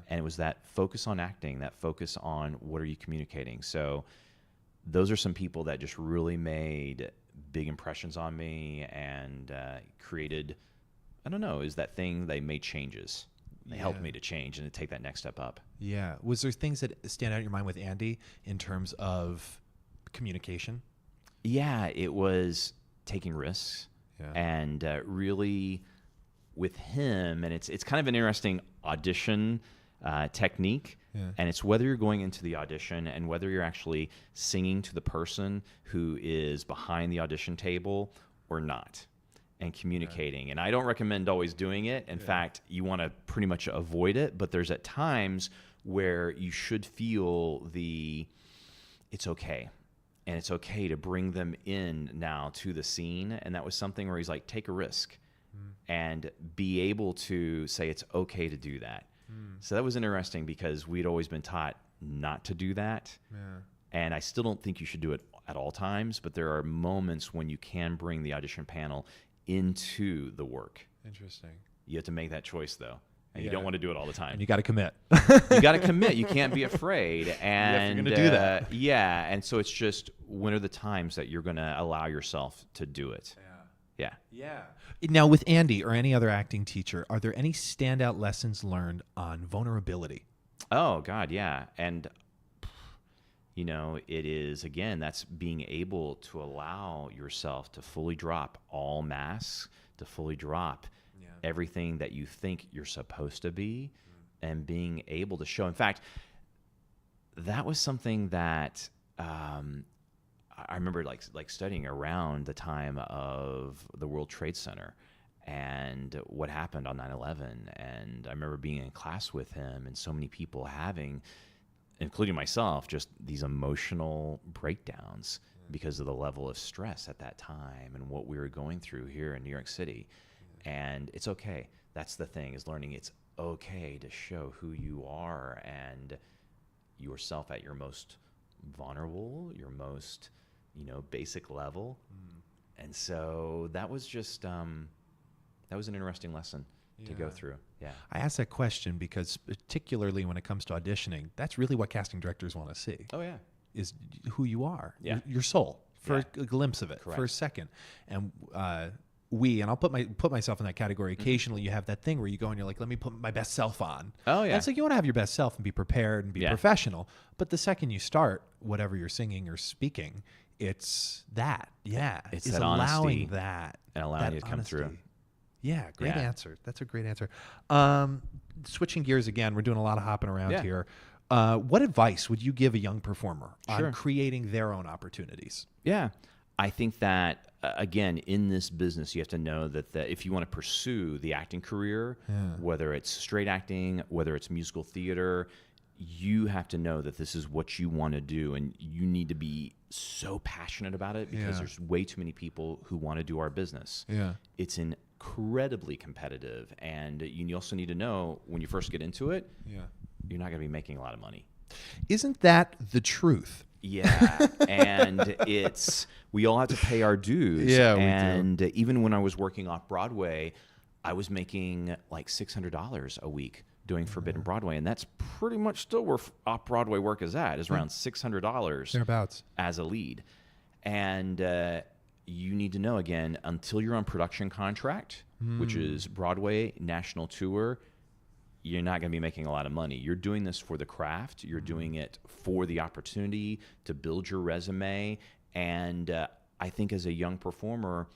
And it was that focus on acting, that focus on what are you communicating. So those are some people that just really made big impressions on me and created, I don't know, is that thing they made changes. They helped me to change and to take that next step up. Yeah. Was there things that stand out in your mind with Andy in terms of communication? Yeah, it was taking risks and really with him, and it's kind of an interesting audition technique. And it's whether you're going into the audition and whether you're actually singing to the person who is behind the audition table or not and communicating. And I don't recommend always doing it. In fact, you want to pretty much avoid it, but there's at times where you should feel it's okay. And it's okay to bring them in now to the scene. And that was something where he's like, take a risk and be able to say it's okay to do that. So that was interesting because we'd always been taught not to do that. And I still don't think you should do it at all times, but there are moments when you can bring the audition panel into the work. Interesting. You have to make that choice, though. And you don't want to do it all the time. And you got to commit. You got to commit. You can't be afraid. And if you're going to do that. Yeah. And so it's just, when are the times that you're going to allow yourself to do it? Yeah. Yeah. Now, with Andy or any other acting teacher, are there any standout lessons learned on vulnerability? Oh, God, yeah. And, you know, it is, again, that's being able to allow yourself to fully drop all masks, to fully drop everything that you think you're supposed to be, and being able to show. In fact, that was something that I remember like studying around the time of the World Trade Center and what happened on 9/11. And I remember being in class with him and so many people having, including myself, just these emotional breakdowns because of the level of stress at that time and what we were going through here in New York City. And it's okay. That's the thing, is learning it's okay to show who you are and yourself at your most vulnerable, your most, basic level. And so that was just, that was an interesting lesson to go through. Yeah. I asked that question because particularly when it comes to auditioning, that's really what casting directors want to see. Oh, yeah. Is who you are, Yeah. your soul, for a glimpse of it, Correct. for a second. And and I'll put myself in that category. Occasionally you have that thing where you go and you're like, let me put my best self on. Oh, And yeah. it's like, you want to have your best self and be prepared and be professional. But the second you start whatever you're singing or speaking, it's that. Yeah. It's It's that allowing honesty that. and allowing that you to come through. honesty. Yeah, great Yeah. answer. That's a great answer. Switching gears again, we're doing a lot of hopping around Yeah. here. What advice would you give a young performer Sure. on creating their own opportunities? Yeah. I think that, again, in this business, you have to know that if you want to pursue the acting career, whether it's straight acting, whether it's musical theater, you have to know that this is what you want to do, and you need to be so passionate about it because there's way too many people who want to do our business. Yeah. It's incredibly competitive, and you also need to know when you first get into it, you're not going to be making a lot of money. Isn't that the truth? Yeah, and we all have to pay our dues. Yeah, we do. And even when I was working off Broadway, I was making like $600 a week doing Forbidden Broadway, and that's pretty much still where off Broadway work is at. Is around $600 Thereabouts. as a lead. And you need to know, again, until you're on production contract which is Broadway, national tour, you're not going to be making a lot of money. You're doing this for the craft. You're doing it for the opportunity to build your resume. And I think as a young performer,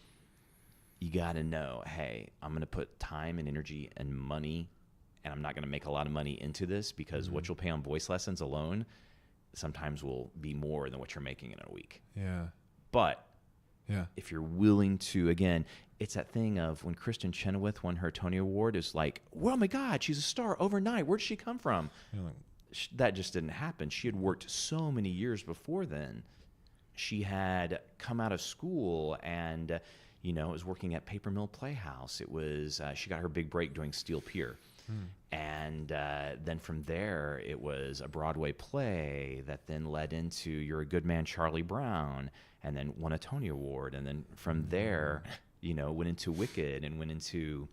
you got to know, hey, I'm going to put time and energy and money, and I'm not going to make a lot of money into this, because what you'll pay on voice lessons alone sometimes will be more than what you're making in a week. Yeah. But Yeah. if you're willing to, again, it's that thing of when Kristen Chenoweth won her Tony Award, is like, oh my God, she's a star overnight. Where'd she come from? That just didn't happen. She had worked so many years before then. She had come out of school and, was working at Paper Mill Playhouse. It was, she got her big break doing Steel Pier. And then from there, it was a Broadway play that then led into You're a Good Man, Charlie Brown, and then won a Tony Award. And then from there, went into Wicked and went into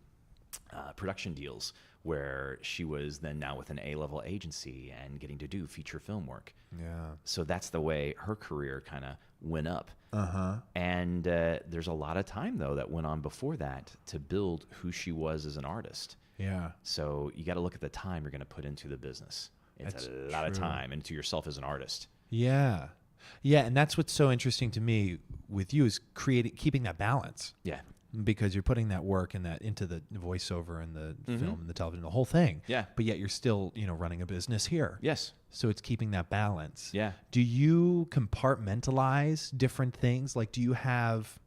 production deals, where she was then now with an A-level agency and getting to do feature film work. Yeah. So that's the way her career kind of went up. Uh-huh. And there's a lot of time, though, that went on before that to build who she was as an artist. Yeah. So you got to look at the time you're going to put into the business. It's That's a lot of true. time into yourself as an artist. Yeah. Yeah, and that's what's so interesting to me with you is keeping that balance. Yeah. Because you're putting that work and that into the voiceover and the film and the television, the whole thing. Yeah. But yet you're still, running a business here. Yes. So it's keeping that balance. Yeah. Do you compartmentalize different things? Like, do you have?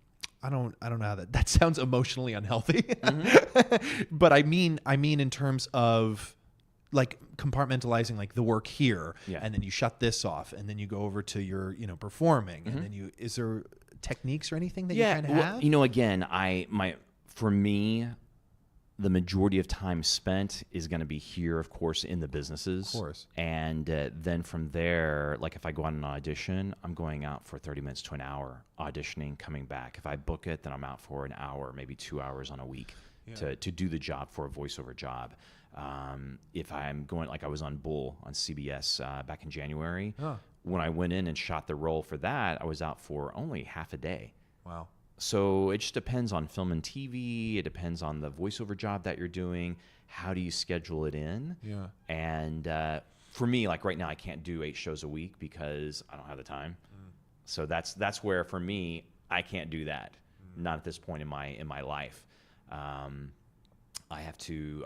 I don't know how that sounds emotionally unhealthy. But I mean in terms of like compartmentalizing like the work here, and then you shut this off, and then you go over to your performing, and then is there techniques or anything that you kind of have? Again, for me, the majority of time spent is going to be here, of course, in the businesses. Of course. And then from there, like if I go on an audition, I'm going out for 30 minutes to an hour auditioning, coming back. If I book it, then I'm out for an hour, maybe 2 hours on a week to do the job for a voiceover job. If I'm going, like I was on Bull on CBS back in January, when I went in and shot the role for that, I was out for only half a day. Wow. So it just depends on film and TV. It depends on the voiceover job that you're doing. How do you schedule it in? Yeah. And for me, like right now, I can't do 8 shows a week because I don't have the time. So that's where for me, I can't do that. Not at this point in my life. I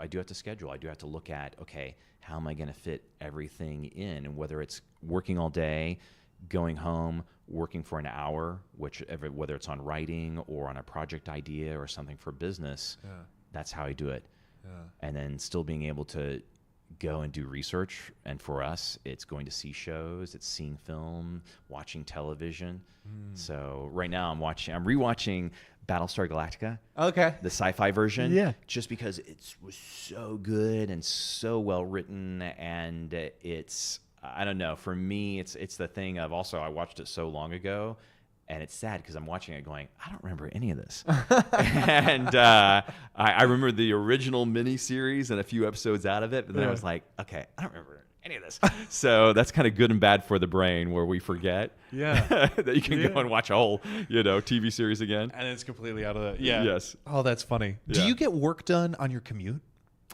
do have to schedule. I do have to look at, okay, how am I going to fit everything in? And whether it's working all day, going home, working for an hour, whether it's on writing or on a project idea or something for business, that's how I do it. Yeah. And then still being able to go and do research. And for us, it's going to see shows, it's seeing film, watching television. So right now I'm rewatching Battlestar Galactica. Okay. The sci-fi version. Yeah. Just because it was so good and so well written, and it's, I don't know, for me, it's the thing of also I watched it so long ago, and it's sad because I'm watching it going, I don't remember any of this. And I remember the original miniseries and a few episodes out of it, but then I was like, okay, I don't remember any of this. So that's kind of good and bad for the brain where we forget that you can go and watch a whole, TV series again. And it's completely out of the, Yes. Oh, that's funny. Yeah. Do you get work done on your commute?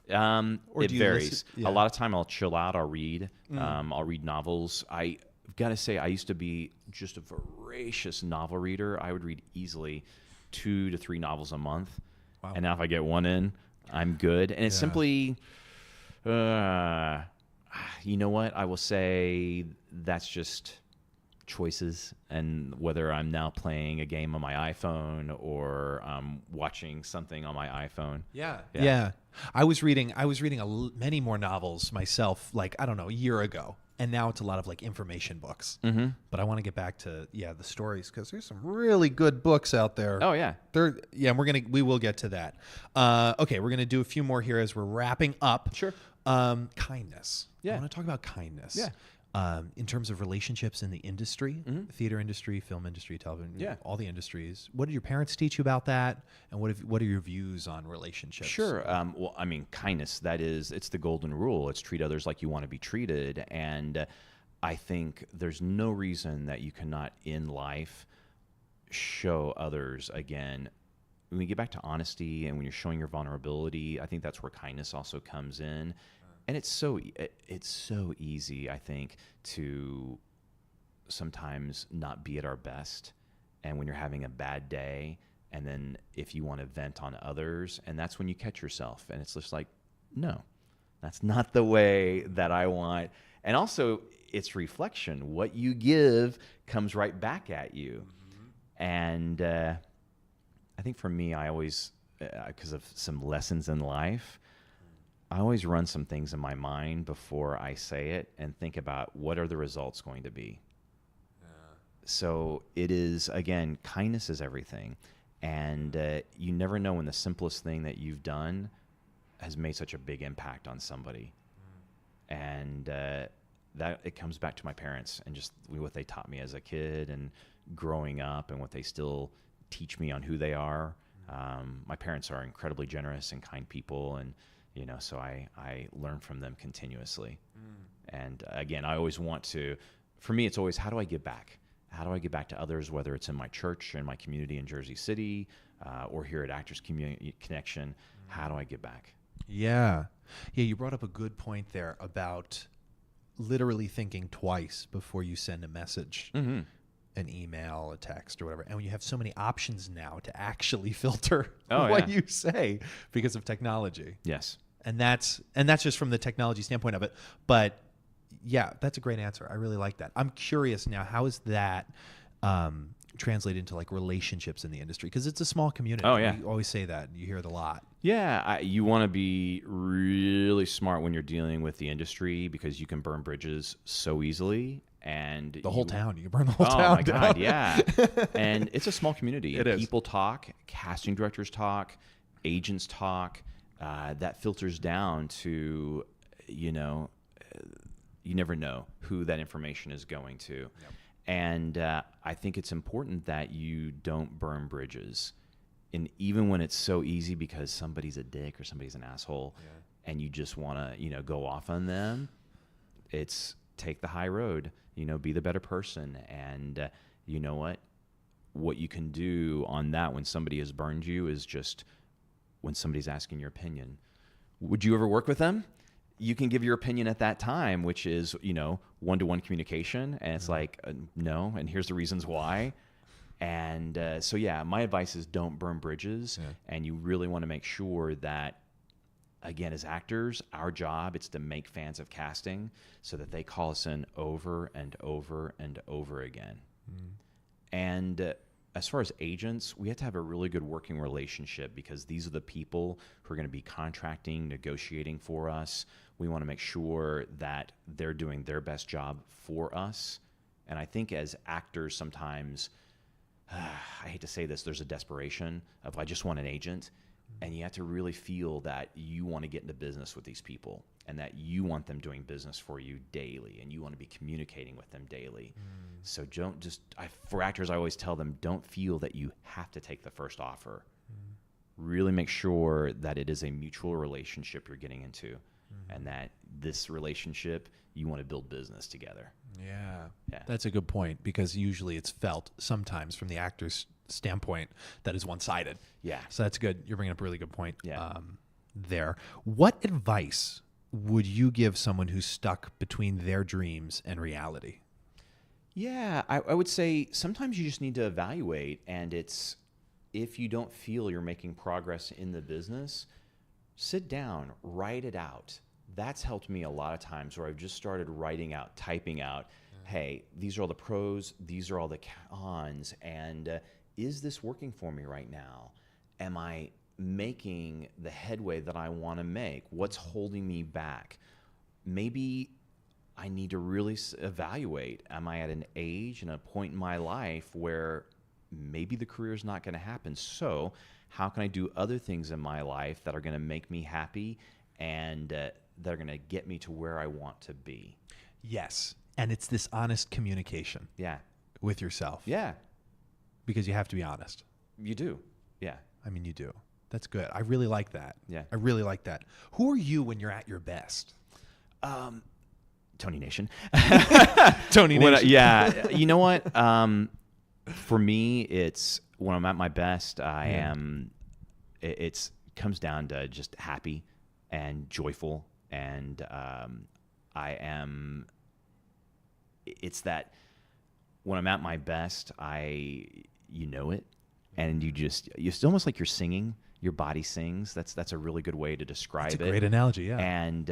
It do you varies. listen? A lot of time I'll chill out. I'll read. I'll read novels. I've got to say, I used to be just a voracious novel reader. I would read easily 2 to 3 novels a month. Wow. And now if I get one in, I'm good. And it's simply, you know what? I will say that's just choices, and whether I'm now playing a game on my iPhone or watching something on my iPhone. Yeah. I was reading many more novels myself, like, I don't know, a year ago. And now it's a lot of like information books. Mm-hmm. But I want to get back to the stories, because there's some really good books out there. Oh yeah. We will get to that. Okay, we're gonna do a few more here as we're wrapping up. Sure. Kindness. Yeah. I want to talk about kindness. Yeah. In terms of relationships in the industry, theater industry, film industry, television, all the industries. What did your parents teach you about that? And what are your views on relationships? Sure. Well, I mean, kindness, it's the golden rule. It's treat others like you want to be treated. And I think there's no reason that you cannot in life show others, again, when you get back to honesty and when you're showing your vulnerability, I think that's where kindness also comes in. And it's so easy, I think, to sometimes not be at our best. And when you're having a bad day, and then if you want to vent on others, and that's when you catch yourself. And it's just like, no, that's not the way that I want. And also, it's reflection. What you give comes right back at you. And I think for me, I always, because of some lessons in life, I always run some things in my mind before I say it and think about what are the results going to be. So it is, again, kindness is everything. And you never know when the simplest thing that you've done has made such a big impact on somebody. And that it comes back to my parents and just what they taught me as a kid and growing up and what they still teach me on who they are. My parents are incredibly generous and kind people, and so I learn from them continuously. And again, I always want to, for me, it's always, how do I give back? How do I give back to others, whether it's in my church, in my community in Jersey City, or here at Actors Community Connection? How do I give back? Yeah. You brought up a good point there about literally thinking twice before you send a message, an email, a text, or whatever. And when you have so many options now to actually filter what you say because of technology. Yes. And that's just from the technology standpoint of it. But yeah, that's a great answer. I really like that. I'm curious now, how is that translate into like relationships in the industry? Because it's a small community. Oh, yeah. You always say that. You hear it a lot. Yeah, you want to be really smart when you're dealing with the industry because you can burn bridges so easily. And the whole town. You can burn the whole town. Oh, my down. God, yeah. And it's a small community. It is. People talk, casting directors talk, agents talk. That filters down to, you never know who that information is going to. Yep. And I think it's important that you don't burn bridges. And even when it's so easy because somebody's a dick or somebody's an asshole and you just want to, go off on them, it's take the high road, be the better person. And you know what you can do on that when somebody has burned you is just when somebody's asking your opinion. Would you ever work with them? You can give your opinion at that time, which is, one-to-one communication. And it's like, no, and here's the reasons why. And so, my advice is don't burn bridges. Yeah. And you really want to make sure that, again, as actors, our job is to make fans of casting so that they call us in over and over and over again. And as far as agents, we have to have a really good working relationship because these are the people who are going to be contracting, negotiating for us. We want to make sure that they're doing their best job for us. And I think as actors sometimes, I hate to say this, there's a desperation of I just want an agent. And you have to really feel that you want to get into business with these people and that you want them doing business for you daily and you want to be communicating with them daily. So don't just, for actors, I always tell them, don't feel that you have to take the first offer. Really make sure that it is a mutual relationship you're getting into and that this relationship, you want to build business together. Yeah. That's a good point because usually it's felt sometimes from the actor's standpoint that is one-sided. Yeah. So that's good. You're bringing up a really good point there. What advice would you give someone who's stuck between their dreams and reality? Yeah, I would say sometimes you just need to evaluate, and it's if you don't feel you're making progress in the business, sit down, write it out. That's helped me a lot of times where I've just started writing out, typing out, hey, these are all the pros, these are all the cons, and is this working for me right now? Am I making the headway that I want to make? What's holding me back? Maybe I need to really evaluate. Am I at an age and a point in my life where maybe the career is not going to happen? So how can I do other things in my life that are going to make me happy and that are going to get me to where I want to be? Yes. And it's this honest communication. Yeah. With yourself. Yeah. Because you have to be honest. You do. Yeah. I mean, you do. That's good. I really like that. Yeah. I really like that. Who are you when you're at your best? Tony Nation. Tony Nation. Yeah. You know what? For me, it's when I'm at my best, I am It comes down to just happy and joyful, and it's that when I'm at my best, you know it, and it's almost like you're singing. Your body sings. That's a really good way to describe it. That's a great analogy, yeah. And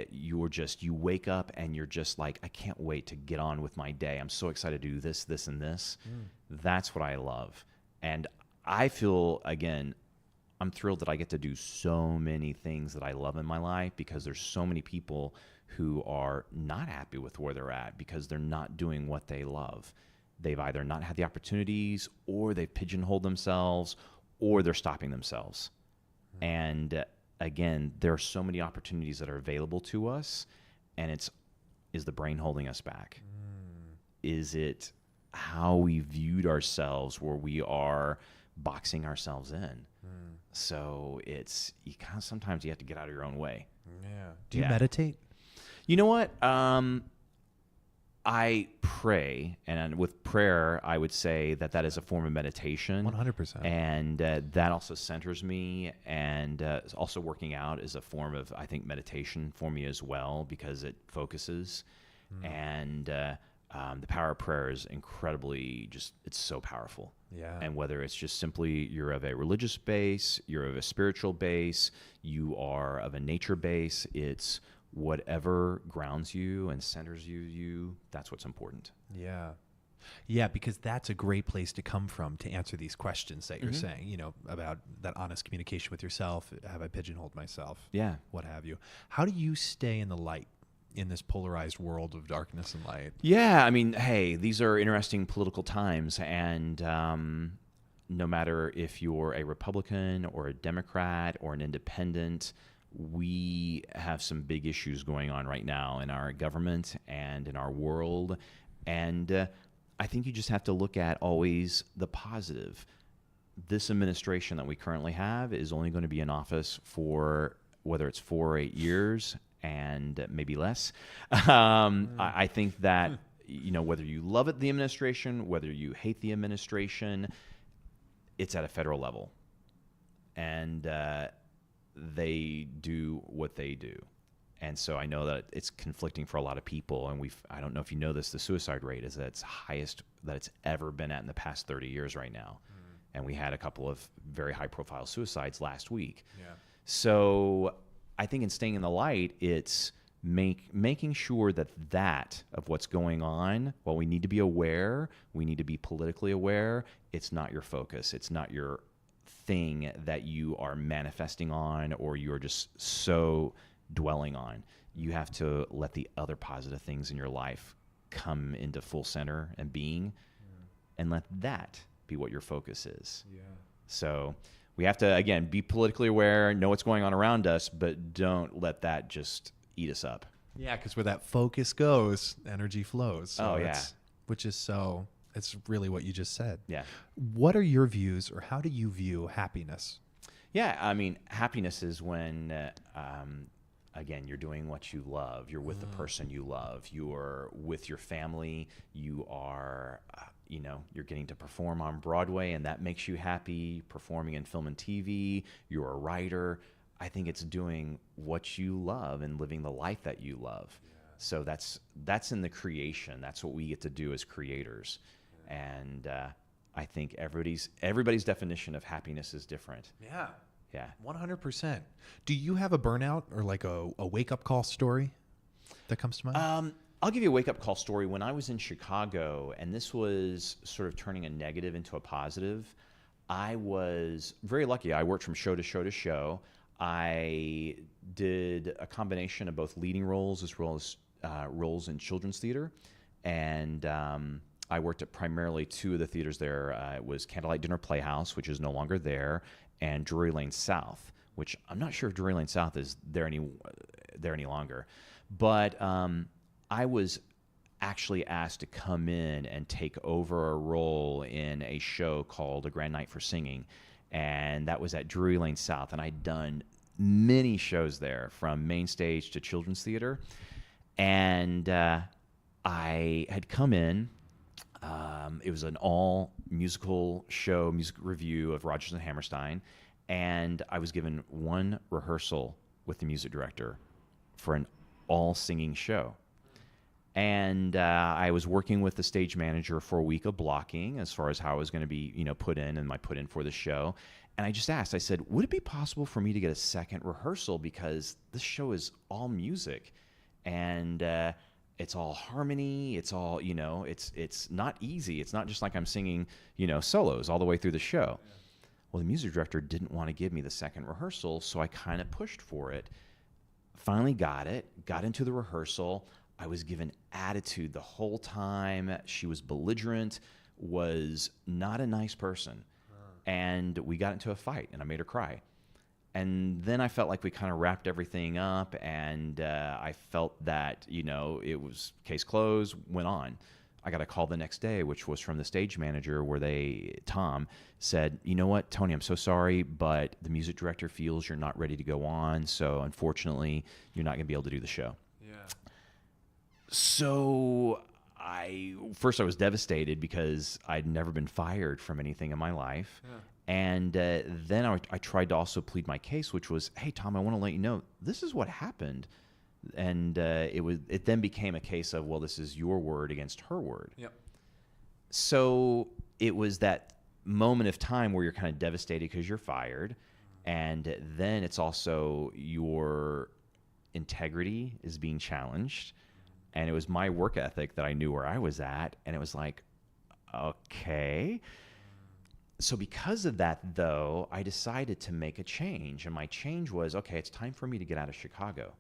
you wake up and you're just like, I can't wait to get on with my day. I'm so excited to do this, this, and this. That's what I love. And I feel, again, I'm thrilled that I get to do so many things that I love in my life, because there's so many people who are not happy with where they're at because they're not doing what they love. They've either not had the opportunities, or they've pigeonholed themselves, or they're stopping themselves. And again, there are so many opportunities that are available to us, and is the brain holding us back? Is it how we viewed ourselves, where we are boxing ourselves in? So sometimes you have to get out of your own way. Yeah. Do you meditate? You know what? I pray, and with prayer, I would say that is a form of meditation. 100%. And that also centers me, and also working out is a form of, I think, meditation for me as well, because it focuses. And the power of prayer is incredibly it's so powerful. Yeah. And whether it's just simply you're of a religious base, you're of a spiritual base, you are of a nature base, it's whatever grounds you and centers you, that's what's important. Yeah. Yeah, because that's a great place to come from to answer these questions that you're saying, about that honest communication with yourself. Have I pigeonholed myself? Yeah. What have you? How do you stay in the light in this polarized world of darkness and light? Yeah, I mean, hey, these are interesting political times, and no matter if you're a Republican or a Democrat or an independent, we have some big issues going on right now in our government and in our world. And I think you just have to look at always the positive. This administration that we currently have is only going to be in office for whether it's 4 or 8 years and maybe less. I think that, whether you love the administration, whether you hate the administration, it's at a federal level. And they do what they do. And so I know that it's conflicting for a lot of people. And I don't know if you know this, the suicide rate is at its highest that it's ever been at in the past 30 years right now. And we had a couple of very high profile suicides last week. Yeah. So I think in staying in the light, it's making sure that of what's going on, while we need to be aware, we need to be politically aware, it's not your focus. It's not your thing that you are manifesting on, or you're just so dwelling on. You have to let the other positive things in your life come into full center and being, and let that be what your focus is. Yeah. So we have to, again, be politically aware, know what's going on around us, but don't let that just eat us up. Yeah, because where that focus goes, energy flows. So yeah. It's really what you just said. Yeah. What are your views, or how do you view happiness? Yeah, I mean, happiness is when, again, you're doing what you love. You're with the person you love. You're with your family. You are, you're getting to perform on Broadway, and that makes you happy. Performing in film and TV. You're a writer. I think it's doing what you love and living the life that you love. Yeah. So that's in the creation. That's what we get to do as creators. And I think everybody's definition of happiness is different. Yeah. Yeah. 100%. Do you have a burnout or like a wake-up call story that comes to mind? I'll give you a wake-up call story. When I was in Chicago, and this was sort of turning a negative into a positive, I was very lucky. I worked from show to show to show. I did a combination of both leading roles as well as roles in children's theater. And I worked at primarily 2 of the theaters there. It was Candlelight Dinner Playhouse, which is no longer there, and Drury Lane South, which I'm not sure if Drury Lane South is there any longer. But I was actually asked to come in and take over a role in a show called A Grand Night for Singing, and that was at Drury Lane South. And I'd done many shows there, from main stage to children's theater. And I had come in. It was an all musical show, music review of Rodgers and Hammerstein. And I was given one rehearsal with the music director for an all-singing show. And I was working with the stage manager for a week of blocking as far as how I was going to be, put in and my put in for the show. And I just asked, I said, would it be possible for me to get a second rehearsal, because this show is all music and it's all harmony. It's all, it's not easy. It's not just like I'm singing, solos all the way through the show. Yeah. Well, the music director didn't want to give me the second rehearsal, so I kind of pushed for it. Finally got it, got into the rehearsal. I was given attitude the whole time. She was belligerent, was not a nice person. And we got into a fight, and I made her cry. And then I felt like we kind of wrapped everything up, and I felt that, it was case closed, went on. I got a call the next day, which was from the stage manager, where Tom said, you know what, Tony, I'm so sorry, but the music director feels you're not ready to go on, so unfortunately, you're not going to be able to do the show. Yeah. So I was devastated because I'd never been fired from anything in my life. Yeah. And then I tried to also plead my case, which was, hey, Tom, I want to let you know, this is what happened. And it then became a case of, well, this is your word against her word. Yep. So it was that moment of time where you're kind of devastated because you're fired. And then it's also your integrity is being challenged. And it was my work ethic that I knew where I was at. And it was like, okay. So because of that, though, I decided to make a change. And my change was, okay, it's time for me to get out of Chicago.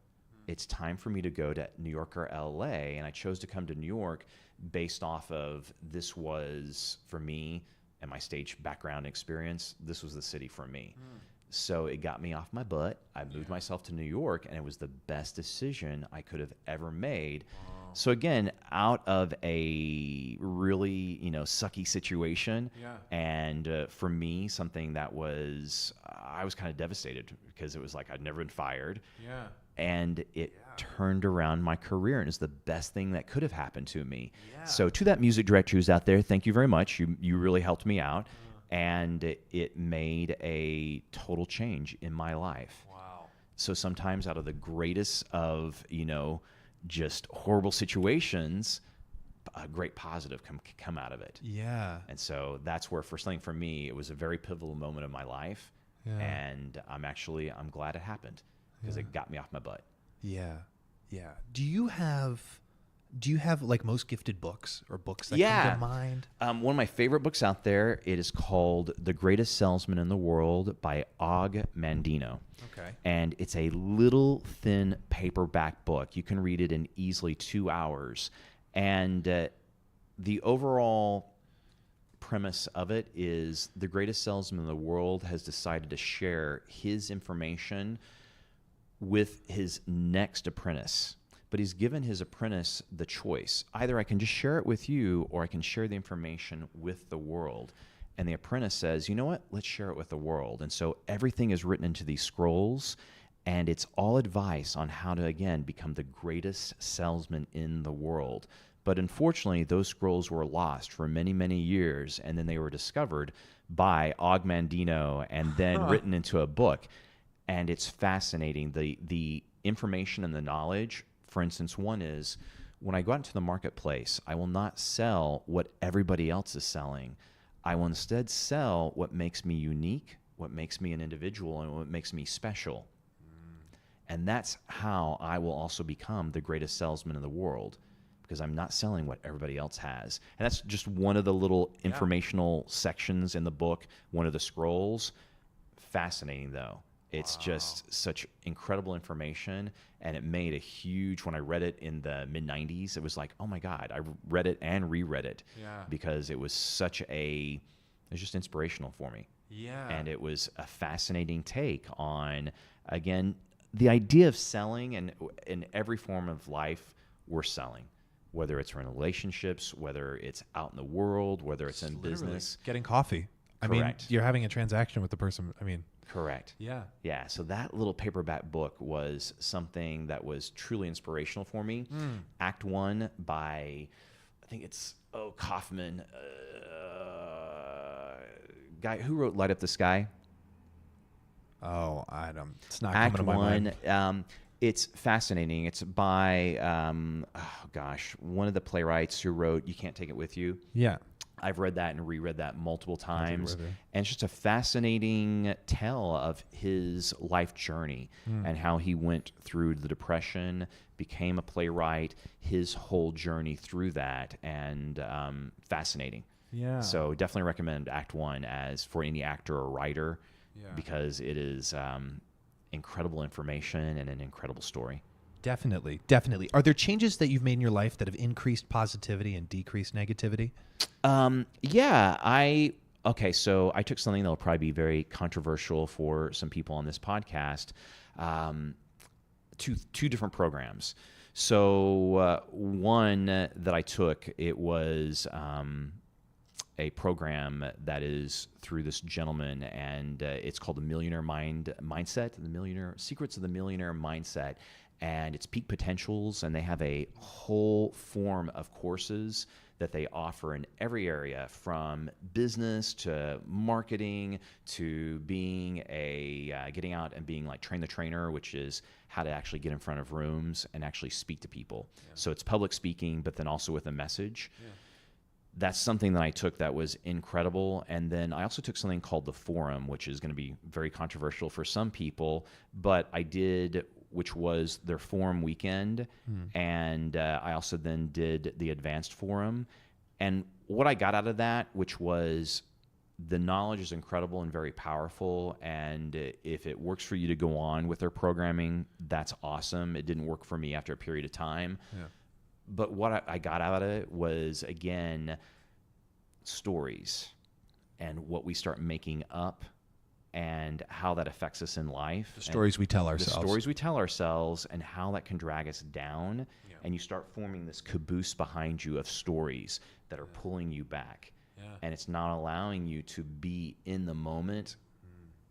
It's time for me to go to New York or LA. And I chose to come to New York based off of this was, for me and my stage background experience, this was the city for me. So it got me off my butt. I moved myself to New York, and it was the best decision I could have ever made. Wow. So again, out of a really, sucky situation, and for me, something that was, I was kind of devastated because it was like I'd never been fired. Yeah. And it turned around my career, and it's the best thing that could have happened to me. Yeah. So to that music director who's out there, thank you very much. You really helped me out. And it made a total change in my life. Wow. So sometimes out of the greatest of, just horrible situations, a great positive can come out of it. Yeah. And so that's where, first thing for me, it was a very pivotal moment of my life. Yeah. And I'm glad it happened because it got me off my butt. Yeah. Yeah. Do you have like most gifted books or books that come to mind? One of my favorite books out there, it is called The Greatest Salesman in the World by Og Mandino. Okay. And it's a little thin paperback book. You can read it in easily 2 hours. And the overall premise of it is the greatest salesman in the world has decided to share his information with his next apprentice. But he's given his apprentice the choice. Either I can just share it with you, or I can share the information with the world. And the apprentice says, you know what? Let's share it with the world. And so everything is written into these scrolls, and it's all advice on how to, again, become the greatest salesman in the world. But unfortunately, those scrolls were lost for many, many years, and then they were discovered by Og Mandino and then written into a book. And it's fascinating. The information and the knowledge. For instance, one is when I go out into the marketplace, I will not sell what everybody else is selling. I will instead sell what makes me unique, what makes me an individual, and what makes me special. And that's how I will also become the greatest salesman in the world, because I'm not selling what everybody else has. And that's just one of the little informational sections in the book, one of the scrolls. Fascinating, though. It's just such incredible information, and it made a huge, when I read it in the mid-90s, it was like, oh my God, I read it and reread it because it was just inspirational for me. Yeah. And it was a fascinating take on, again, the idea of selling, and in every form of life, we're selling. Whether it's in relationships, whether it's out in the world, whether it's in business. Getting coffee. Correct. I mean, you're having a transaction with the person. Correct. Yeah. Yeah. So that little paperback book was something that was truly inspirational for me. Act 1 by, I think it's Kaufman, guy who wrote Light Up the Sky. Oh, it's not Act coming to my mind. One, it's fascinating. It's by, one of the playwrights who wrote You Can't Take It With You. Yeah. I've read that and reread that multiple times. read it. And it's just a fascinating tale of his life journey and how he went through the Depression, became a playwright, his whole journey through that, and fascinating. Yeah. So definitely recommend Act One as for any actor or writer because it is incredible information and an incredible story. Definitely. Definitely. Are there changes that you've made in your life that have increased positivity and decreased negativity? Okay, so I took something that will probably be very controversial for some people on this podcast. Two different programs. So one that I took, it was a program that is through this gentleman, and it's called the Millionaire Mindset, the Secrets of the Millionaire Mindset, and it's Peak Potentials, and they have a whole form of courses that they offer in every area, from business to marketing to being getting out and being like train the trainer, which is how to actually get in front of rooms and actually speak to people. Yeah. So it's public speaking, but then also with a message. Yeah. That's something that I took that was incredible. And then I also took something called the Forum, which is going to be very controversial for some people, but I did, which was their Forum weekend. And I also then did the Advanced Forum. And what I got out of that, which was the knowledge is incredible and very powerful. And if it works for you to go on with their programming, that's awesome. It didn't work for me after a period of time. Yeah. But what I got out of it was, again, stories and what we start making up and how that affects us in life. The stories we tell ourselves. The stories we tell ourselves and how that can drag us down. Yeah. And you start forming this caboose behind you of stories that are pulling you back. Yeah. And it's not allowing you to be in the moment,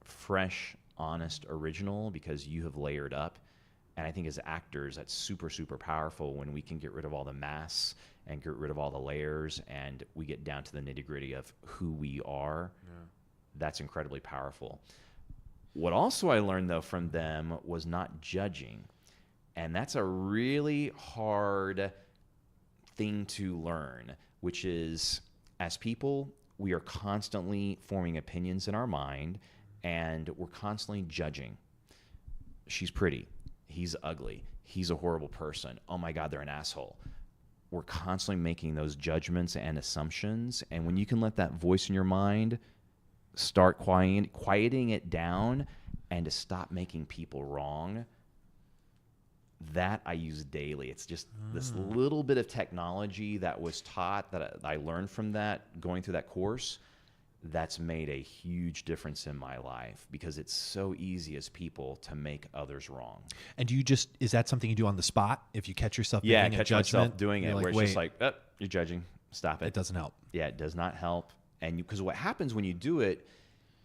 fresh, honest, original, because you have layered up. And I think as actors, that's super, super powerful when we can get rid of all the masks and get rid of all the layers and we get down to the nitty-gritty of who we are. Yeah. That's incredibly powerful. What also I learned, though, from them was not judging. And that's a really hard thing to learn, which is, as people, we are constantly forming opinions in our mind, and we're constantly judging. She's pretty. He's ugly. He's a horrible person. Oh my God, they're an asshole. We're constantly making those judgments and assumptions. And when you can let that voice in your mind start quieting it down and to stop making people wrong, that I use daily. It's just this little bit of technology that was taught that I learned from that, going through that course, that's made a huge difference in my life because it's so easy as people to make others wrong. And do you is that something you do on the spot? If you catch yourself making a judgment? Myself doing it, where it's just like, oh, you're judging, stop it. It doesn't help. Yeah, it does not help. And because what happens when you do it,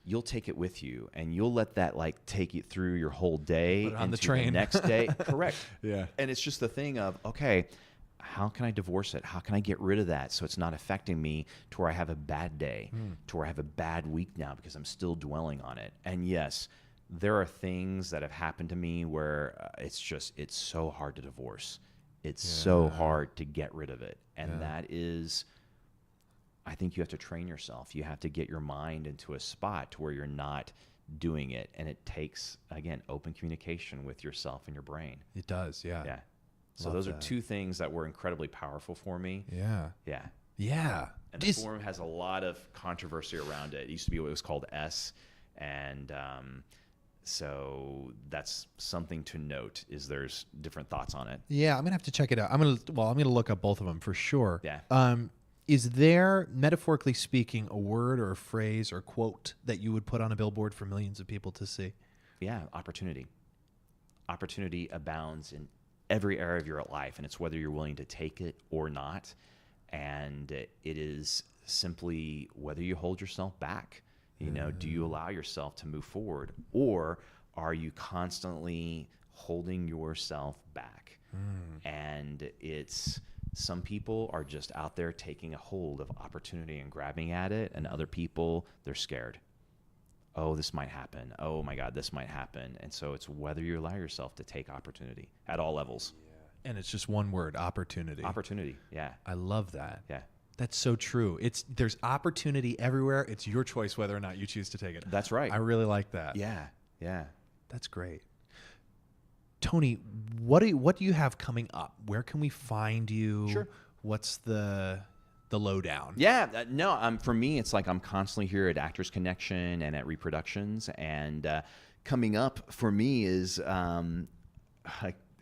you'll take it with you and you'll let that take you through your whole day on the train. The next day. Correct. Yeah. And it's just the thing of, okay, how can I divorce it? How can I get rid of that so it's not affecting me to where I have a bad day, to where I have a bad week now because I'm still dwelling on it? And yes, there are things that have happened to me where it's so hard to divorce. It's so hard to get rid of it. And that is, I think you have to train yourself. You have to get your mind into a spot to where you're not doing it. And it takes, again, open communication with yourself and your brain. It does, yeah. Yeah. So those are two things that were incredibly powerful for me. Yeah. Yeah. Yeah. And the forum has a lot of controversy around it. It used to be what was called S. And so that's something to note, is there's different thoughts on it. Yeah, I'm going to have to check it out. I'm going to look up both of them for sure. Yeah. Is there, metaphorically speaking, a word or a phrase or quote that you would put on a billboard for millions of people to see? Yeah, opportunity. Opportunity abounds in every area of your life, and it's whether you're willing to take it or not. And it is simply whether you hold yourself back. Do you allow yourself to move forward, or are you constantly holding yourself back? And some people are just out there taking a hold of opportunity and grabbing at it, and other people, they're scared. oh, this might happen. Oh my God, this might happen. And so it's whether you allow yourself to take opportunity at all levels. And it's just one word, opportunity. Opportunity, yeah. I love that. Yeah. That's so true. There's opportunity everywhere. It's your choice whether or not you choose to take it. That's right. I really like that. Yeah, yeah. That's great. Tony, what do you have coming up? Where can we find you? Sure. What's the lowdown? Yeah, no, for me, it's like I'm constantly here at Actors Connection and at Reproductions. And coming up for me is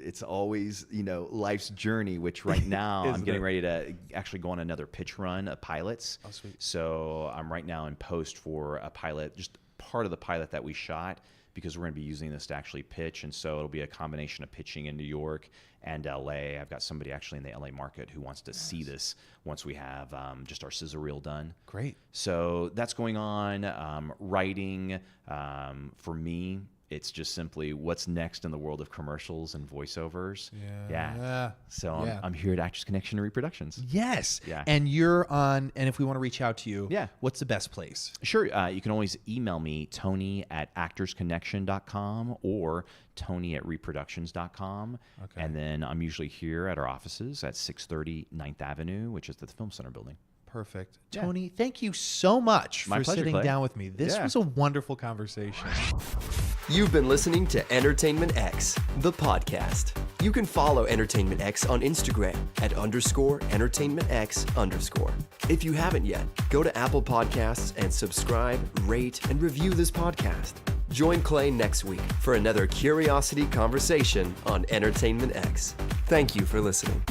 it's always, life's journey, which right now I'm getting ready to actually go on another pitch run of pilots. Oh, sweet. So I'm right now in post for a pilot, just part of the pilot that we shot, because we're going to be using this to actually pitch. And so it'll be a combination of pitching in New York and LA. I've got somebody actually in the LA market who wants to see this once we have just our sizzle reel done. Great. So that's going on. Writing, for me, it's just simply what's next in the world of commercials and voiceovers. Yeah. So I'm here at Actors Connection and Reproductions. Yes. Yeah. And you're on, and if we want to reach out to you, Yeah. what's the best place? Sure. You can always email me, tony@actorsconnection.com or tony@reproductions.com. Okay. And then I'm usually here at our offices at 630 9th Avenue, which is the Film Center building. Perfect. Yeah. Tony, thank you so much My for pleasure, sitting Clay. down with me. This Yeah. was a wonderful conversation. You've been listening to Entertainment X, the podcast. You can follow Entertainment X on Instagram at _EntertainmentX_. If you haven't yet, go to Apple Podcasts and subscribe, rate, and review this podcast. Join Clay next week for another curiosity conversation on Entertainment X. Thank you for listening.